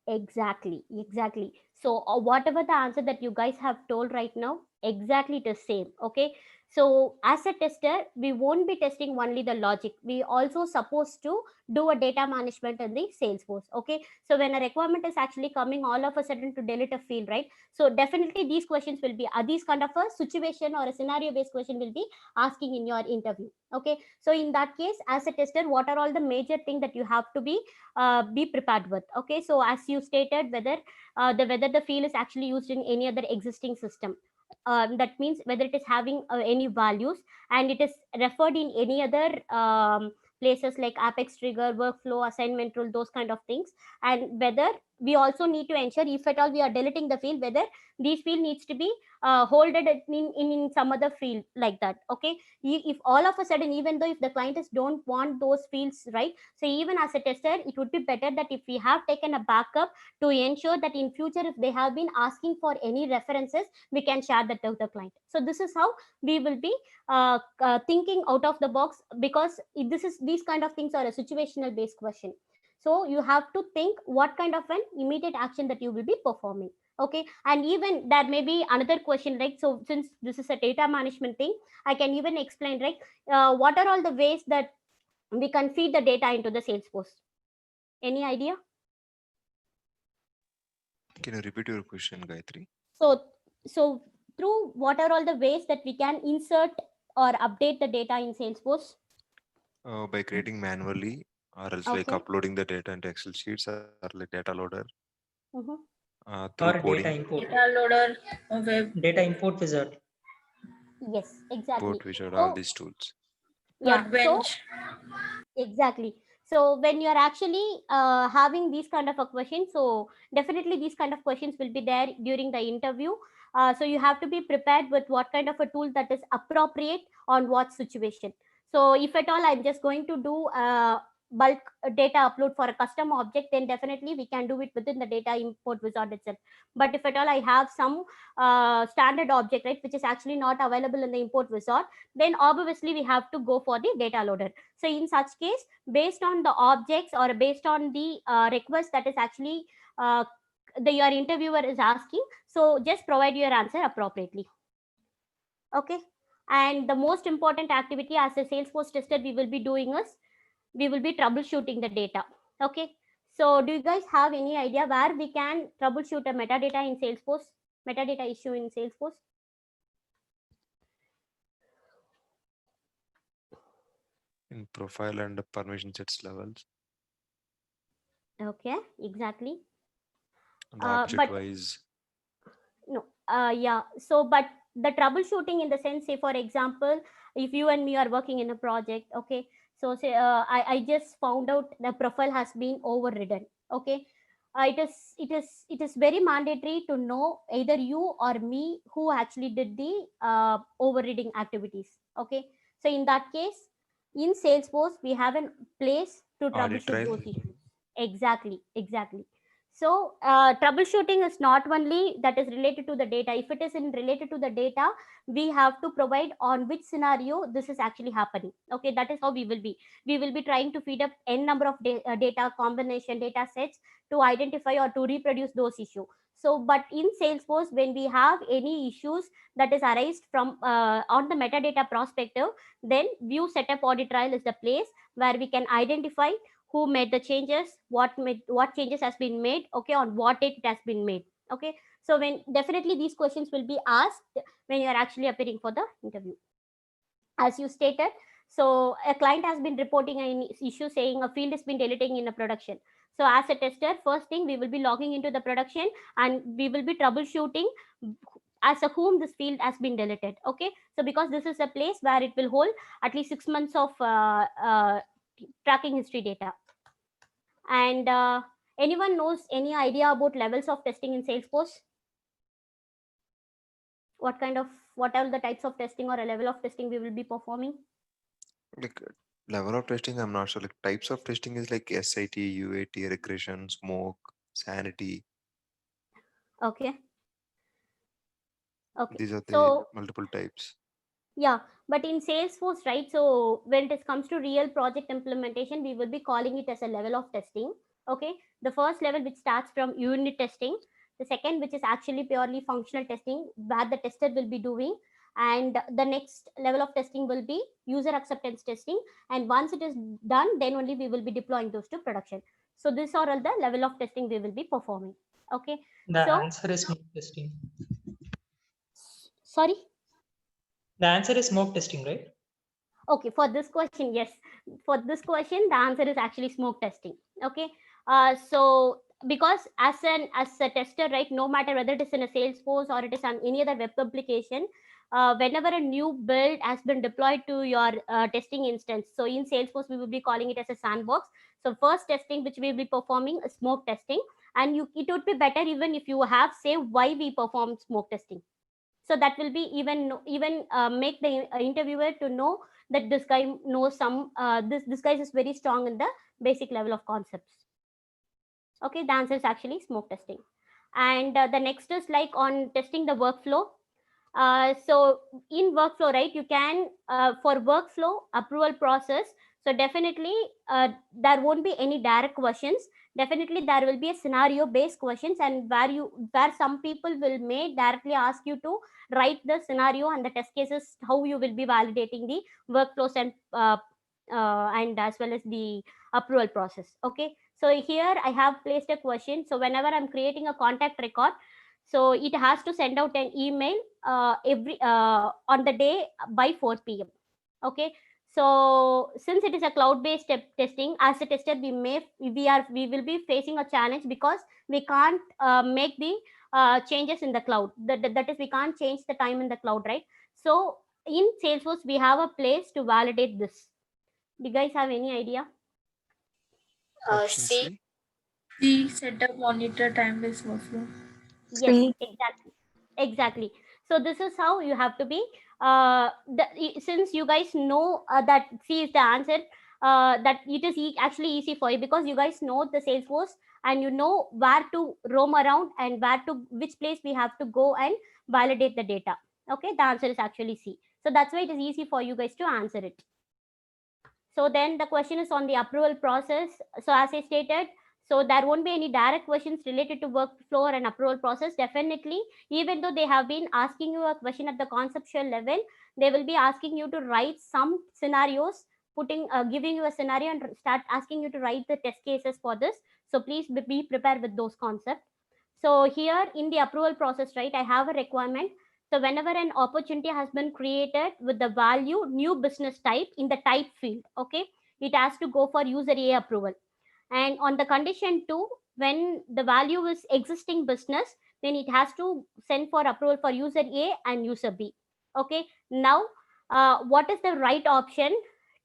Exactly, exactly. So whatever the answer that you guys have told right now, exactly the same. Okay, so as a tester, we won't be testing only the logic, we also supposed to do a data management in the Salesforce. Okay, so when a requirement is actually coming all of a sudden to delete a field, right, so definitely these questions will be these kind of a situation or a scenario based question will be asking in your interview. Okay, so in that case, as a tester, what are all the major thing that you have to be prepared with? Okay, so as you stated, whether the field is actually used in any other existing system, that means whether it is having any values, and it is referred in any other places like Apex Trigger, workflow, assignment rule, those kind of things. And whether we also need to ensure, if at all we are deleting the field, whether these field needs to be holded in some other field like that. Okay, if all of a sudden, even though if the clients don't want those fields, right, so even as a tester, it would be better that if we have taken a backup to ensure that in future, if they have been asking for any references, we can share that with the client. So this is how we will be thinking out of the box, because these kind of things are a situational based question. So you have to think what kind of an immediate action that you will be performing. Okay, and even there may be another question, right? So since this is a data management thing, I can even explain, right, what are all the ways that we can feed the data into the Salesforce? Any idea? Can you repeat your question, Gayatri? So through what are all the ways that we can insert or update the data in Salesforce? By creating manually, or else like Okay. uploading the data into Excel sheets or like data loader. Mhm. Through Or coding. data import. Data loader, web. Data import wizard. Yes, exactly. Import wizard, So, all these tools. yeah, so Workbench. exactly. So when you're actually having these kind of a question, so definitely these kind of questions will be there during the interview. So you have to be prepared with what kind of a tool that is appropriate on what situation. So if at all I'm just going to do bulk data upload for a custom object, then definitely we can do it within the data import wizard itself. But if at all I have some standard object, right, which is actually not available in the import wizard, then obviously we have to go for the data loader. So in such case, based on the objects or based on the request that is actually your interviewer is asking, so just provide your answer appropriately. Okay, and the most important activity as a Salesforce tester we will be doing is we will be troubleshooting the data. Okay, so do you guys have any idea where we can troubleshoot a metadata in Salesforce, metadata issue in Salesforce? In profile and permission sets levels. Okay, exactly. And object wise. No, yeah. So, but the troubleshooting in the sense, say for example, if you and me are working in a project, okay. So say I just found out the profile has been overridden. Okay, it is very mandatory to know either you or me who actually did the overriding activities. Okay, so in that case, in Salesforce we have a place to Audit troubleshoot trail. those issues. Exactly. So troubleshooting is not only that is related to the data. If it is related to the data, we have to provide on which scenario this is actually happening. Okay, that is how we will be. We will be trying to feed up n number of data combination data sets to identify or to reproduce those issues. So, but in Salesforce, when we have any issues that is arised from on the metadata perspective, then view setup audit trial is the place where we can identify who made the changes, what changes has been made, okay, on what date it has been made. Okay, so when definitely these questions will be asked when you are actually appearing for the interview. As you stated, so a client has been reporting an issue saying a field has been deleting in a production. So as a tester, first thing we will be logging into the production and we will be troubleshooting as a whom this field has been deleted. Okay, so because this is a place where it will hold at least 6 months of tracking history data. And anyone knows any idea about levels of testing in Salesforce? What are the types of testing or a level of testing we will be performing? Like level of testing, I'm not sure. Like types of testing is like SIT, UAT, regression, smoke, sanity. Okay. These are the So multiple types. yeah, but in Salesforce, right? So when it comes to real project implementation, we will be calling it as a level of testing. Okay, the first level which starts from unit testing, the second which is actually purely functional testing where the tester will be doing, and the next level of testing will be user acceptance testing. And once it is done, then only we will be deploying those to production. So these are all the level of testing we will be performing. Okay. The answer is smoke testing. Sorry. The answer is smoke testing, right? Okay, for this question, yes. For this question, the answer is actually smoke testing. Okay, so because as a tester, right, no matter whether it is in a Salesforce or it is on any other web application, whenever a new build has been deployed to your testing instance, so in Salesforce we will be calling it as a sandbox. So first testing which we will be performing is smoke testing, and it would be better even if you have say why we perform smoke testing. So that will be even make the interviewer to know that this guy knows some this guy is very strong in the basic level of concepts. Okay, the answer is actually smoke testing. And the next is like on testing the workflow. So in workflow, right, you can for workflow approval process, so definitely there won't be any direct questions. Definitely there will be a scenario based questions, and where some people will may directly ask you to write the scenario and the test cases, how you will be validating the workflows and as well as the approval process. Okay, so here I have placed a question. So whenever I'm creating a contact record, so it has to send out an email every on the day by 4 p.m. Okay, so since it is a cloud based testing, as a tester we will be facing a challenge because we can't make the changes in the cloud. That is, we can't change the time in the cloud, right? So in Salesforce we have a place to validate this. Do you guys have any idea? Option C. C. C, set up monitor time-based workflow. Yes, C. exactly. So this is how you have to be since you guys know that C is the answer, that it is actually easy for you because you guys know the Salesforce and you know where to roam around and which place we have to go and validate the data. Okay, the answer is actually C. So that's why it is easy for you guys to answer it. So then the question is on the approval process. So as I stated, so there won't be any direct questions related to workflow and approval process. Definitely, even though they have been asking you a question at the conceptual level, they will be asking you to write some scenarios, giving you a scenario and start asking you to write the test cases for this. So please be prepared with those concepts. So here in the approval process, right, I have a requirement. So whenever an opportunity has been created with the value new business type in the type field, okay, it has to go for user A approval. And on the condition 2, when the value is existing business, then it has to send for approval for user A and user B. Okay, now what is the right option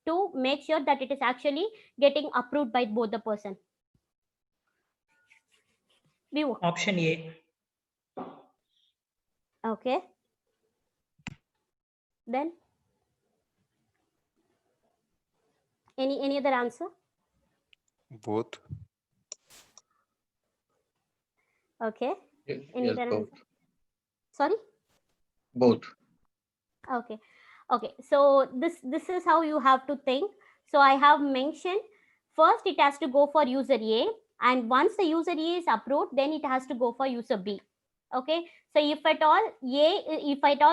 to make sure that it is actually getting approved by both the person? View. Option A. Okay. Then any other answer? Both. Okay. Yes, Any other both. answer? Sorry? Both. Okay. Okay. So this is how you have to think. So I have mentioned first it has to go for user A, and once the user A is approved, then it has to go for user B. Okay, so if at all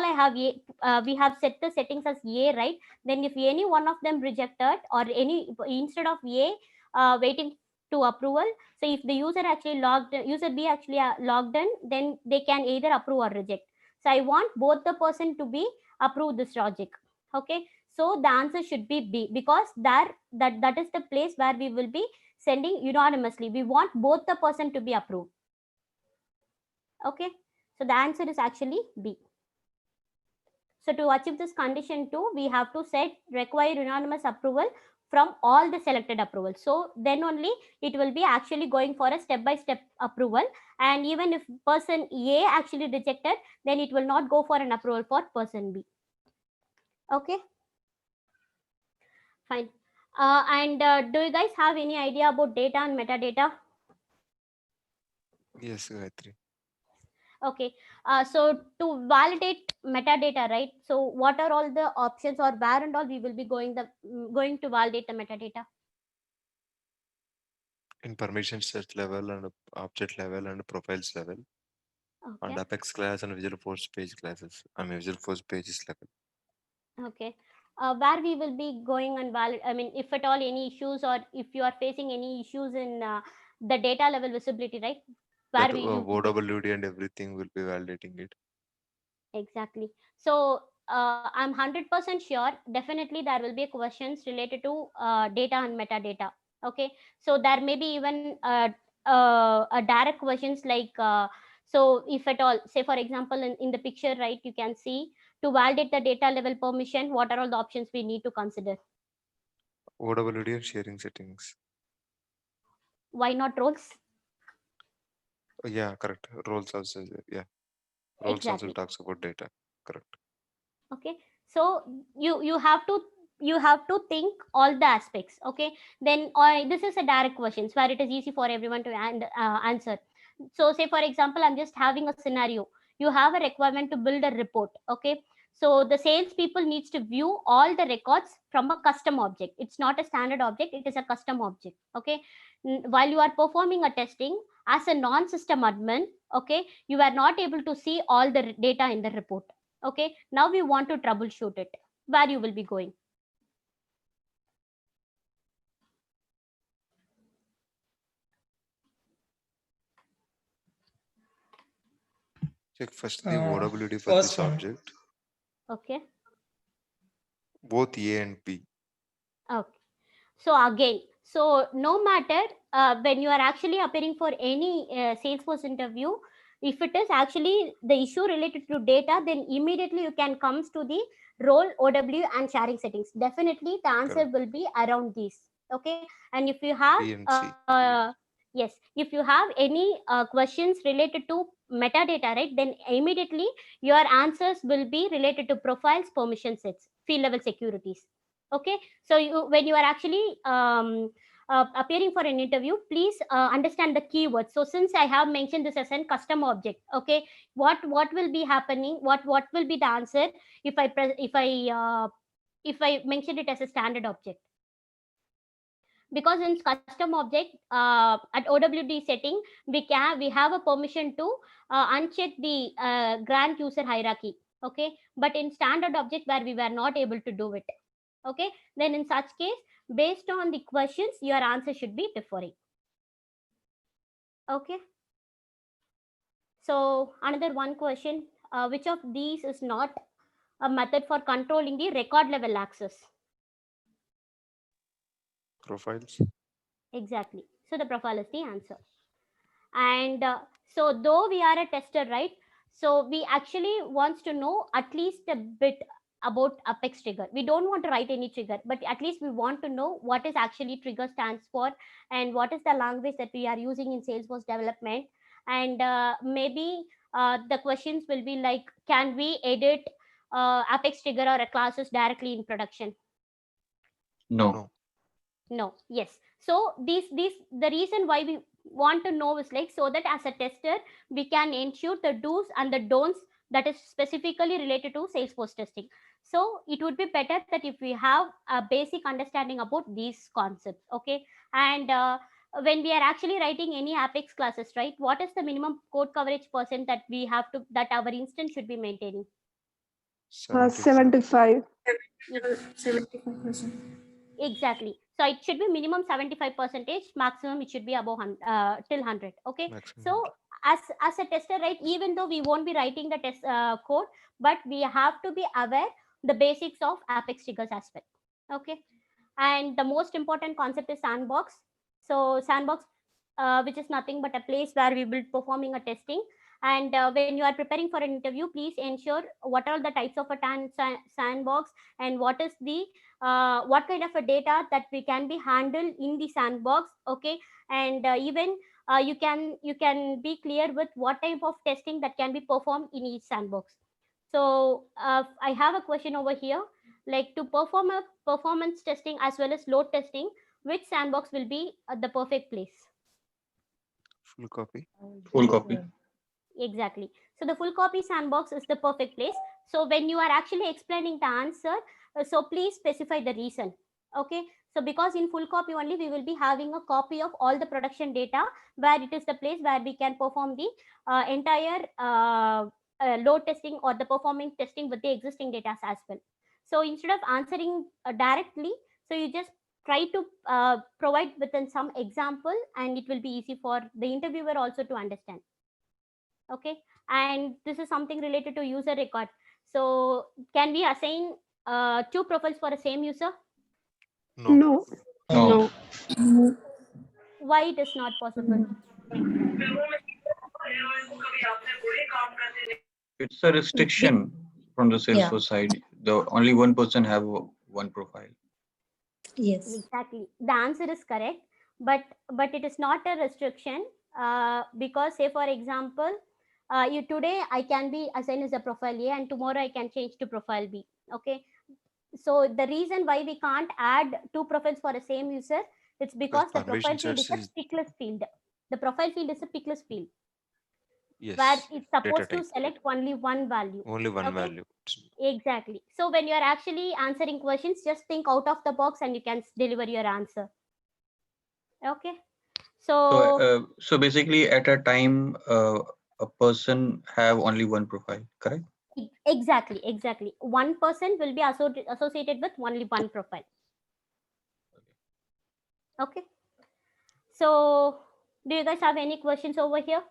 I have A, we have set the settings as A, right? Then if any one of them rejected or any instead of A waiting to approval, so if the user B actually logged in, then they can either approve or reject. So I want both the person to be approve this logic. Okay, so the answer should be B, because that is the place where we will be sending unanimously. We want both the person to be approved. Okay, so the answer is actually B. So to achieve this condition 2, we have to set require unanimous approval from all the selected approvals. So then only it will be actually going for a step-by-step approval. And even if person A actually rejected, then it will not go for an approval for person B. Okay, fine. And do you guys have any idea about data and metadata? Yes, Gayatri. Okay, so to validate metadata, right? So what are all the options, or where and all we will be going to validate the metadata? In permission set level and object level and profiles level. Okay. And Apex class and Visualforce page classes. Visualforce pages level. Okay. Where we will be going and valid, I mean, if at all any issues, or if you are facing any issues in the data level visibility, right? Where That you OWD and everything will be validating it. Exactly. So I'm 100% sure. Definitely, there will be questions related to data and metadata. Okay. So there may be even direct questions like, so if at all, say for example, in the picture, right, you can see to validate the data level permission, what are all the options we need to consider? OWD and sharing settings. Why not roles? Yeah, correct. Roles also is there. Yeah. Roles Exactly. also talks about data. Correct. Okay, so you have to think all the aspects. Okay, then this is a direct questions where it is easy for everyone to answer. So say for example, I'm just having a scenario. You have a requirement to build a report. Okay, so the salespeople needs to view all the records from a custom object. It's not a standard object, it is a custom object. Okay, while you are performing a testing as a non-system admin, okay, you are not able to see all the data in the report. Okay, now we want to troubleshoot it. Where you will be going? Check first the OWD for First this one. object, Okay. both A and B. Okay. So again, so no matter when you are actually appearing for any Salesforce interview, if it is actually the issue related to data, then immediately you can comes to the role, OW and sharing settings. Definitely the answer Correct. will be around these. Okay, and if you have B and C. yes, if you have any questions related to metadata, right, then immediately your answers will be related to profiles, permission sets, field level securities. Okay, so when you are actually appearing for an interview, please understand the keywords. So since I have mentioned this as a custom object, okay, what will be happening, what will be the answer if I mention it as a standard object? Because in custom object, at OWD setting, we have a permission to uncheck the grant user hierarchy. Okay, but in standard object where we were not able to do it. Okay, then in such case, based on the questions, your answer should be differing. Okay, so another one question, which of these is not a method for controlling the record level access? Profiles. Exactly, so the profile is the answer. And so though we are a tester, right, so we actually wants to know at least a bit about Apex trigger. We don't want to write any trigger, but at least we want to know what is actually trigger stands for and what is the language that we are using in Salesforce development. And maybe the questions will be like, can we edit Apex trigger or a classes directly in production? No. No. Yes. So these the reason why we want to know is like, so that as a tester we can ensure the do's and the don'ts that is specifically related to Salesforce testing. So it would be better that if we have a basic understanding about these concepts. Okay, and when we are actually writing any Apex classes, right, what is the minimum code coverage percent that we have to, that our instance should be maintaining? 75. Yes. 75%. Exactly. So it should be minimum 75%, maximum it should be above till 100. Okay. Maximum So as a tester, right, even though we won't be writing the test code, but we have to be aware the basics of Apex triggers as well. Okay. And the most important concept is sandbox. So sandbox, which is nothing but a place where we will be performing a testing. And when you are preparing for an interview, please ensure what are the types of a sandbox and what is the what kind of a data that we can be handled in the sandbox. Okay, and even you can be clear with what type of testing that can be performed in each sandbox. So I have a question over here, like to perform a performance testing as well as load testing, which sandbox will be the perfect place? full copy. Full copy. Exactly. So the full copy sandbox is the perfect place. So when you are actually explaining the answer, so please specify the reason. Okay, so because in full copy only we will be having a copy of all the production data, where it is the place where we can perform the entire load testing or the performing testing with the existing data as well. So instead of answering directly, so you just try to provide within some example, and it will be easy for the interviewer also to understand. Okay, and this is something related to user record. So can we assign two profiles for the same user? No. No. No. No. Why it is not possible? It's a restriction from the Yeah. Salesforce side. The only one person have one profile. Yes. Exactly. The answer is correct, but it is not a restriction, because say for example, you today I can be assigned as a profile A and tomorrow I can change to profile B. Okay. So the reason why we can't add two profiles for the same user, it's because the Permission profile field is sets a is pickless field. The profile field is a pickless field where yes, it's data supposed to type. select only one value. Only one Okay. value. Exactly. So when you're actually answering questions, just think out of the box and you can deliver your answer. Okay. So, So so basically, at a time, a person have only one profile, correct? exactly. One person will be associated with only one profile. Okay. So do you guys have any questions over here?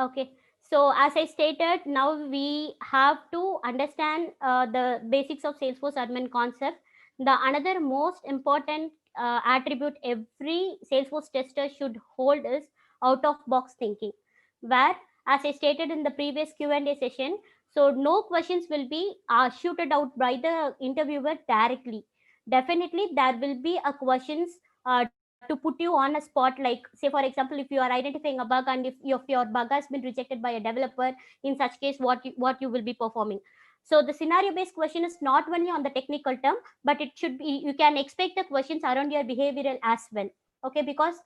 Okay. So as I stated, now we have to understand the basics of Salesforce admin concept. The another most important attribute every Salesforce tester should hold is out of box thinking, where as I stated in the previous Q&A session, so no questions will be shooted out by the interviewer directly. Definitely there will be a questions to put you on a spot, like say for example, if you are identifying a bug and if your bug has been rejected by a developer, in such case what you will be performing. So the scenario based question is not only on the technical term, but it should be, you can expect the questions around your behavioral as well. Okay, because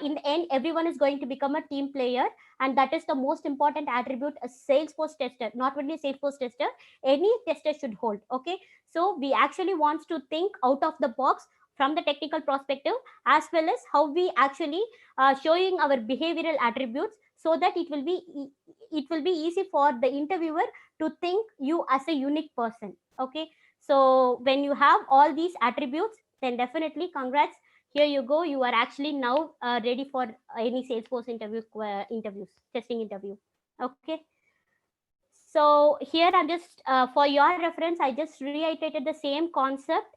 in the end everyone is going to become a team player, and that is the most important attribute a Salesforce tester, not only Salesforce tester, any tester should hold. Okay, so we actually wants to think out of the box from the technical perspective, as well as how we actually showing our behavioral attributes, so that it will be easy for the interviewer to think you as a unique person. Okay, so when you have all these attributes, then definitely congrats, here you go, you are actually now ready for any Salesforce interviews, testing interview. Okay, so here I'm just for your reference, I just reiterated the same concept.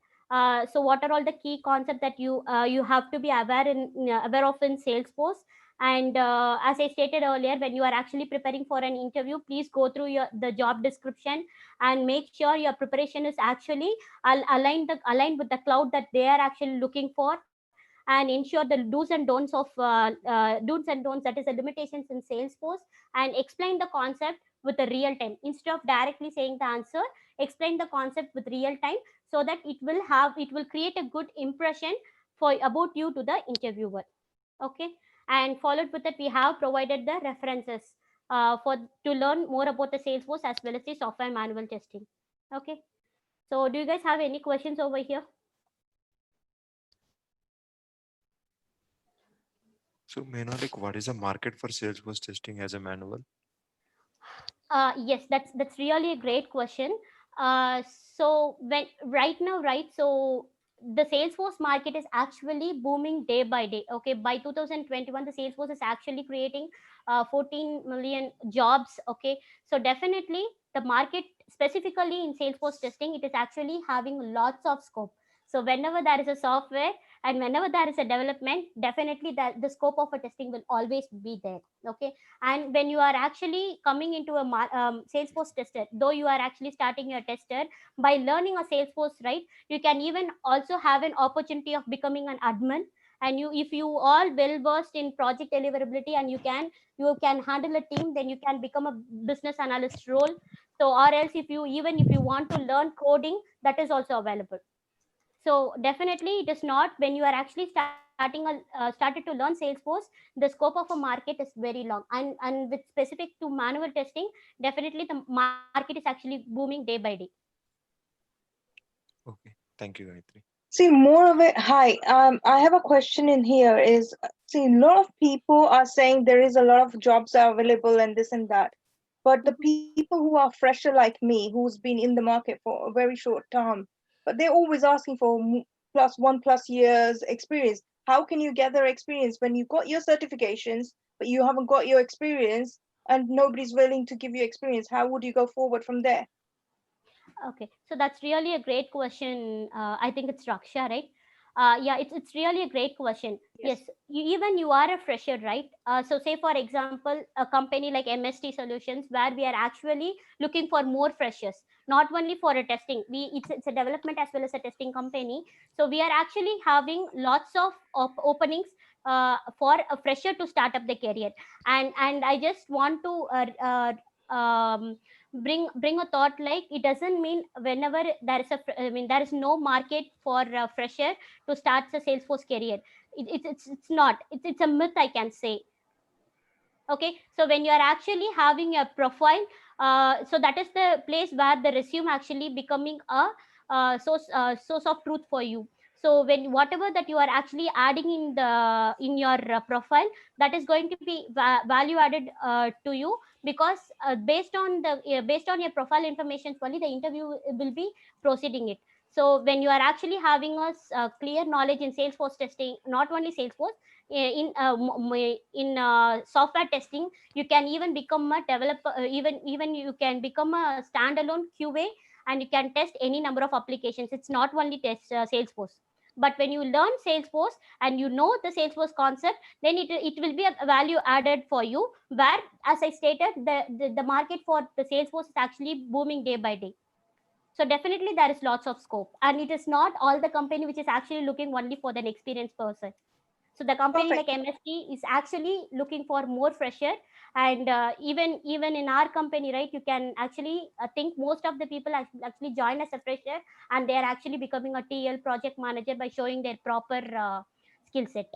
So what are all the key concepts that you have to be aware of in Salesforce? And as I stated earlier, when you are actually preparing for an interview, please go through the job description and make sure your preparation is actually aligned with the cloud that they are actually looking for, and ensure the do's and don'ts, that is the limitations in Salesforce, and explain the concept with a real time instead of directly saying the answer. Explain the concept with real time, so that it will create a good impression for about you to the interviewer. Okay, and followed with that, we have provided the references for to learn more about the Salesforce as well as the software manual testing. Okay, so do you guys have any questions over here? So may I know like what is the market for Salesforce testing as a manual? Yes, that's really a great question. So when right now, right? So the Salesforce market is actually booming day by day. Okay, by 2021, the Salesforce is actually creating 14 million jobs. Okay, so definitely the market, specifically in Salesforce testing, it is actually having lots of scope. So whenever there is a software and whenever there is a development, definitely that the scope of a testing will always be there. Okay, and when you are actually coming into a Salesforce tester, though you are actually starting your tester, by learning a Salesforce, right, you can even also have an opportunity of becoming an admin. And you, if you all well versed in project deliverability and you can handle a team, then you can become a business analyst role. So or else, if you want to learn coding, that is also available. So definitely it is not, when you are actually started to learn Salesforce, the scope of a market is very long, and with specific to manual testing, definitely the market is actually booming day by day. Okay, thank you, Gayatri. See, more of it. Hi, I have a question in here. Is see, a lot of people are saying there is a lot of jobs are available and this and that, but the people who are fresher like me, who's been in the market for a very short time, but they're always asking for plus years experience. How can you gather experience when you got your certifications, but you haven't got your experience, and nobody's willing to give you experience? How would you go forward from there? Okay, so that's really a great question. I think it's Raksha, right? Yeah, it's really a great question. Yes, even you are a fresher, right? So say for example, a company like MST Solutions, where we are actually looking for more freshers, not only for a testing. It's a development as well as a testing company. So we are actually having lots of openings for a fresher to start up the career. And I just want to bring a thought, like it doesn't mean whenever there is there is no market for a fresher to start a Salesforce career. It's not. It's a myth, I can say. Okay, so when you are actually having a profile, so that is the place where the resume actually becoming a source of truth for you. So when whatever that you are actually adding in your profile, that is going to be value added to you, because based on your profile information only the interview will be proceeding it. So when you are actually having a clear knowledge in Salesforce testing, not only Salesforce, in software testing, you can even become a developer, even you can become a standalone QA, and you can test any number of applications. It's not only test Salesforce. But when you learn Salesforce and you know the Salesforce concept, then it will be a value added for you, where, as I stated, the market for the Salesforce is actually booming day by day. So definitely there is lots of scope, and it is not all the company which is actually looking only for an experienced person. So the company like MST is actually looking for more fresher. And even in our company, right, you can actually think most of the people actually join as a fresher, and they are actually becoming a TL project manager by showing their proper skill set.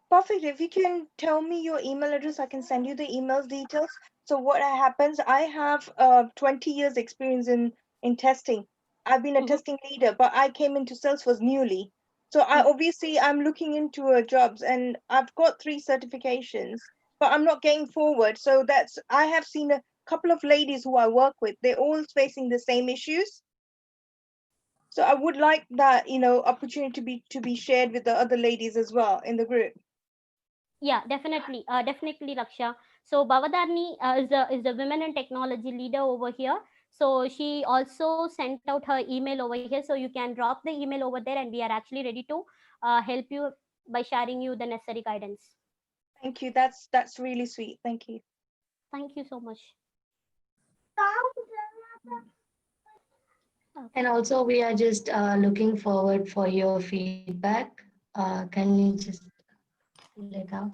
Perfect. If you can tell me your email address, I can send you the email details. So what happens, I have 20 years experience in testing. I've been a testing leader, but I came into Salesforce newly. So I'm looking into jobs, and I've got 3 certifications, but I'm not getting forward. So I have seen a couple of ladies who I work with, they're all facing the same issues. So I would like that, opportunity to be shared with the other ladies as well in the group. Yeah, definitely, Laksha. So Bavadarni is the women in technology leader over here. So she also sent out her email over here. So you can drop the email over there, and we are actually ready to help you by sharing you the necessary guidance. Thank you. That's really sweet. Thank you. Thank you so much. And also, we are just looking forward for your feedback. Can you just fill it out?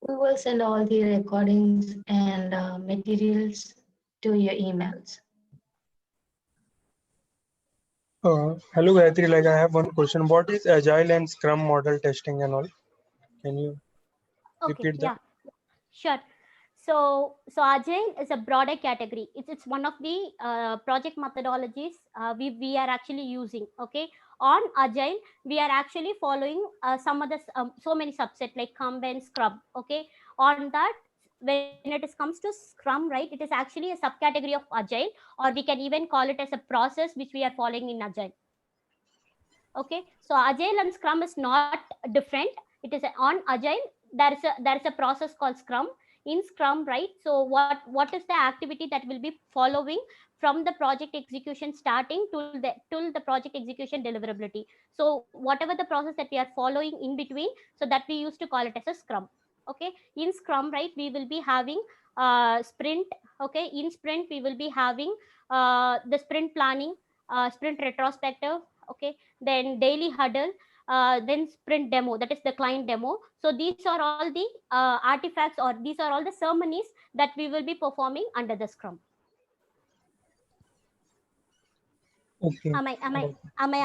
We will send all the recordings and materials to your emails. Hello, Gayatri. Like, I have one question. What is Agile and Scrum model testing and all? Can you repeat that? Yeah, sure. So Agile is a broader category. It's one of the project methodologies we are actually using. Okay, on Agile we are actually following some other so many subset like Kanban, Scrum. Okay, on that, when it comes to Scrum, right, it is actually a subcategory of Agile, or we can even call it as a process which we are following in Agile. Okay, so Agile and Scrum is not different. It is on Agile, there is a process called Scrum. In Scrum, right, so what is the activity that will be following from the project execution starting till the project execution deliverability. So whatever the process that we are following in between, so that we used to call it as a Scrum. Okay, in Scrum, right, we will be having sprint. Okay, in sprint we will be having the sprint planning, sprint retrospective. Okay, then daily huddle, then sprint demo, that is the client demo. So these are all the artifacts, or these are all the ceremonies that we will be performing under the Scrum. Okay. Am I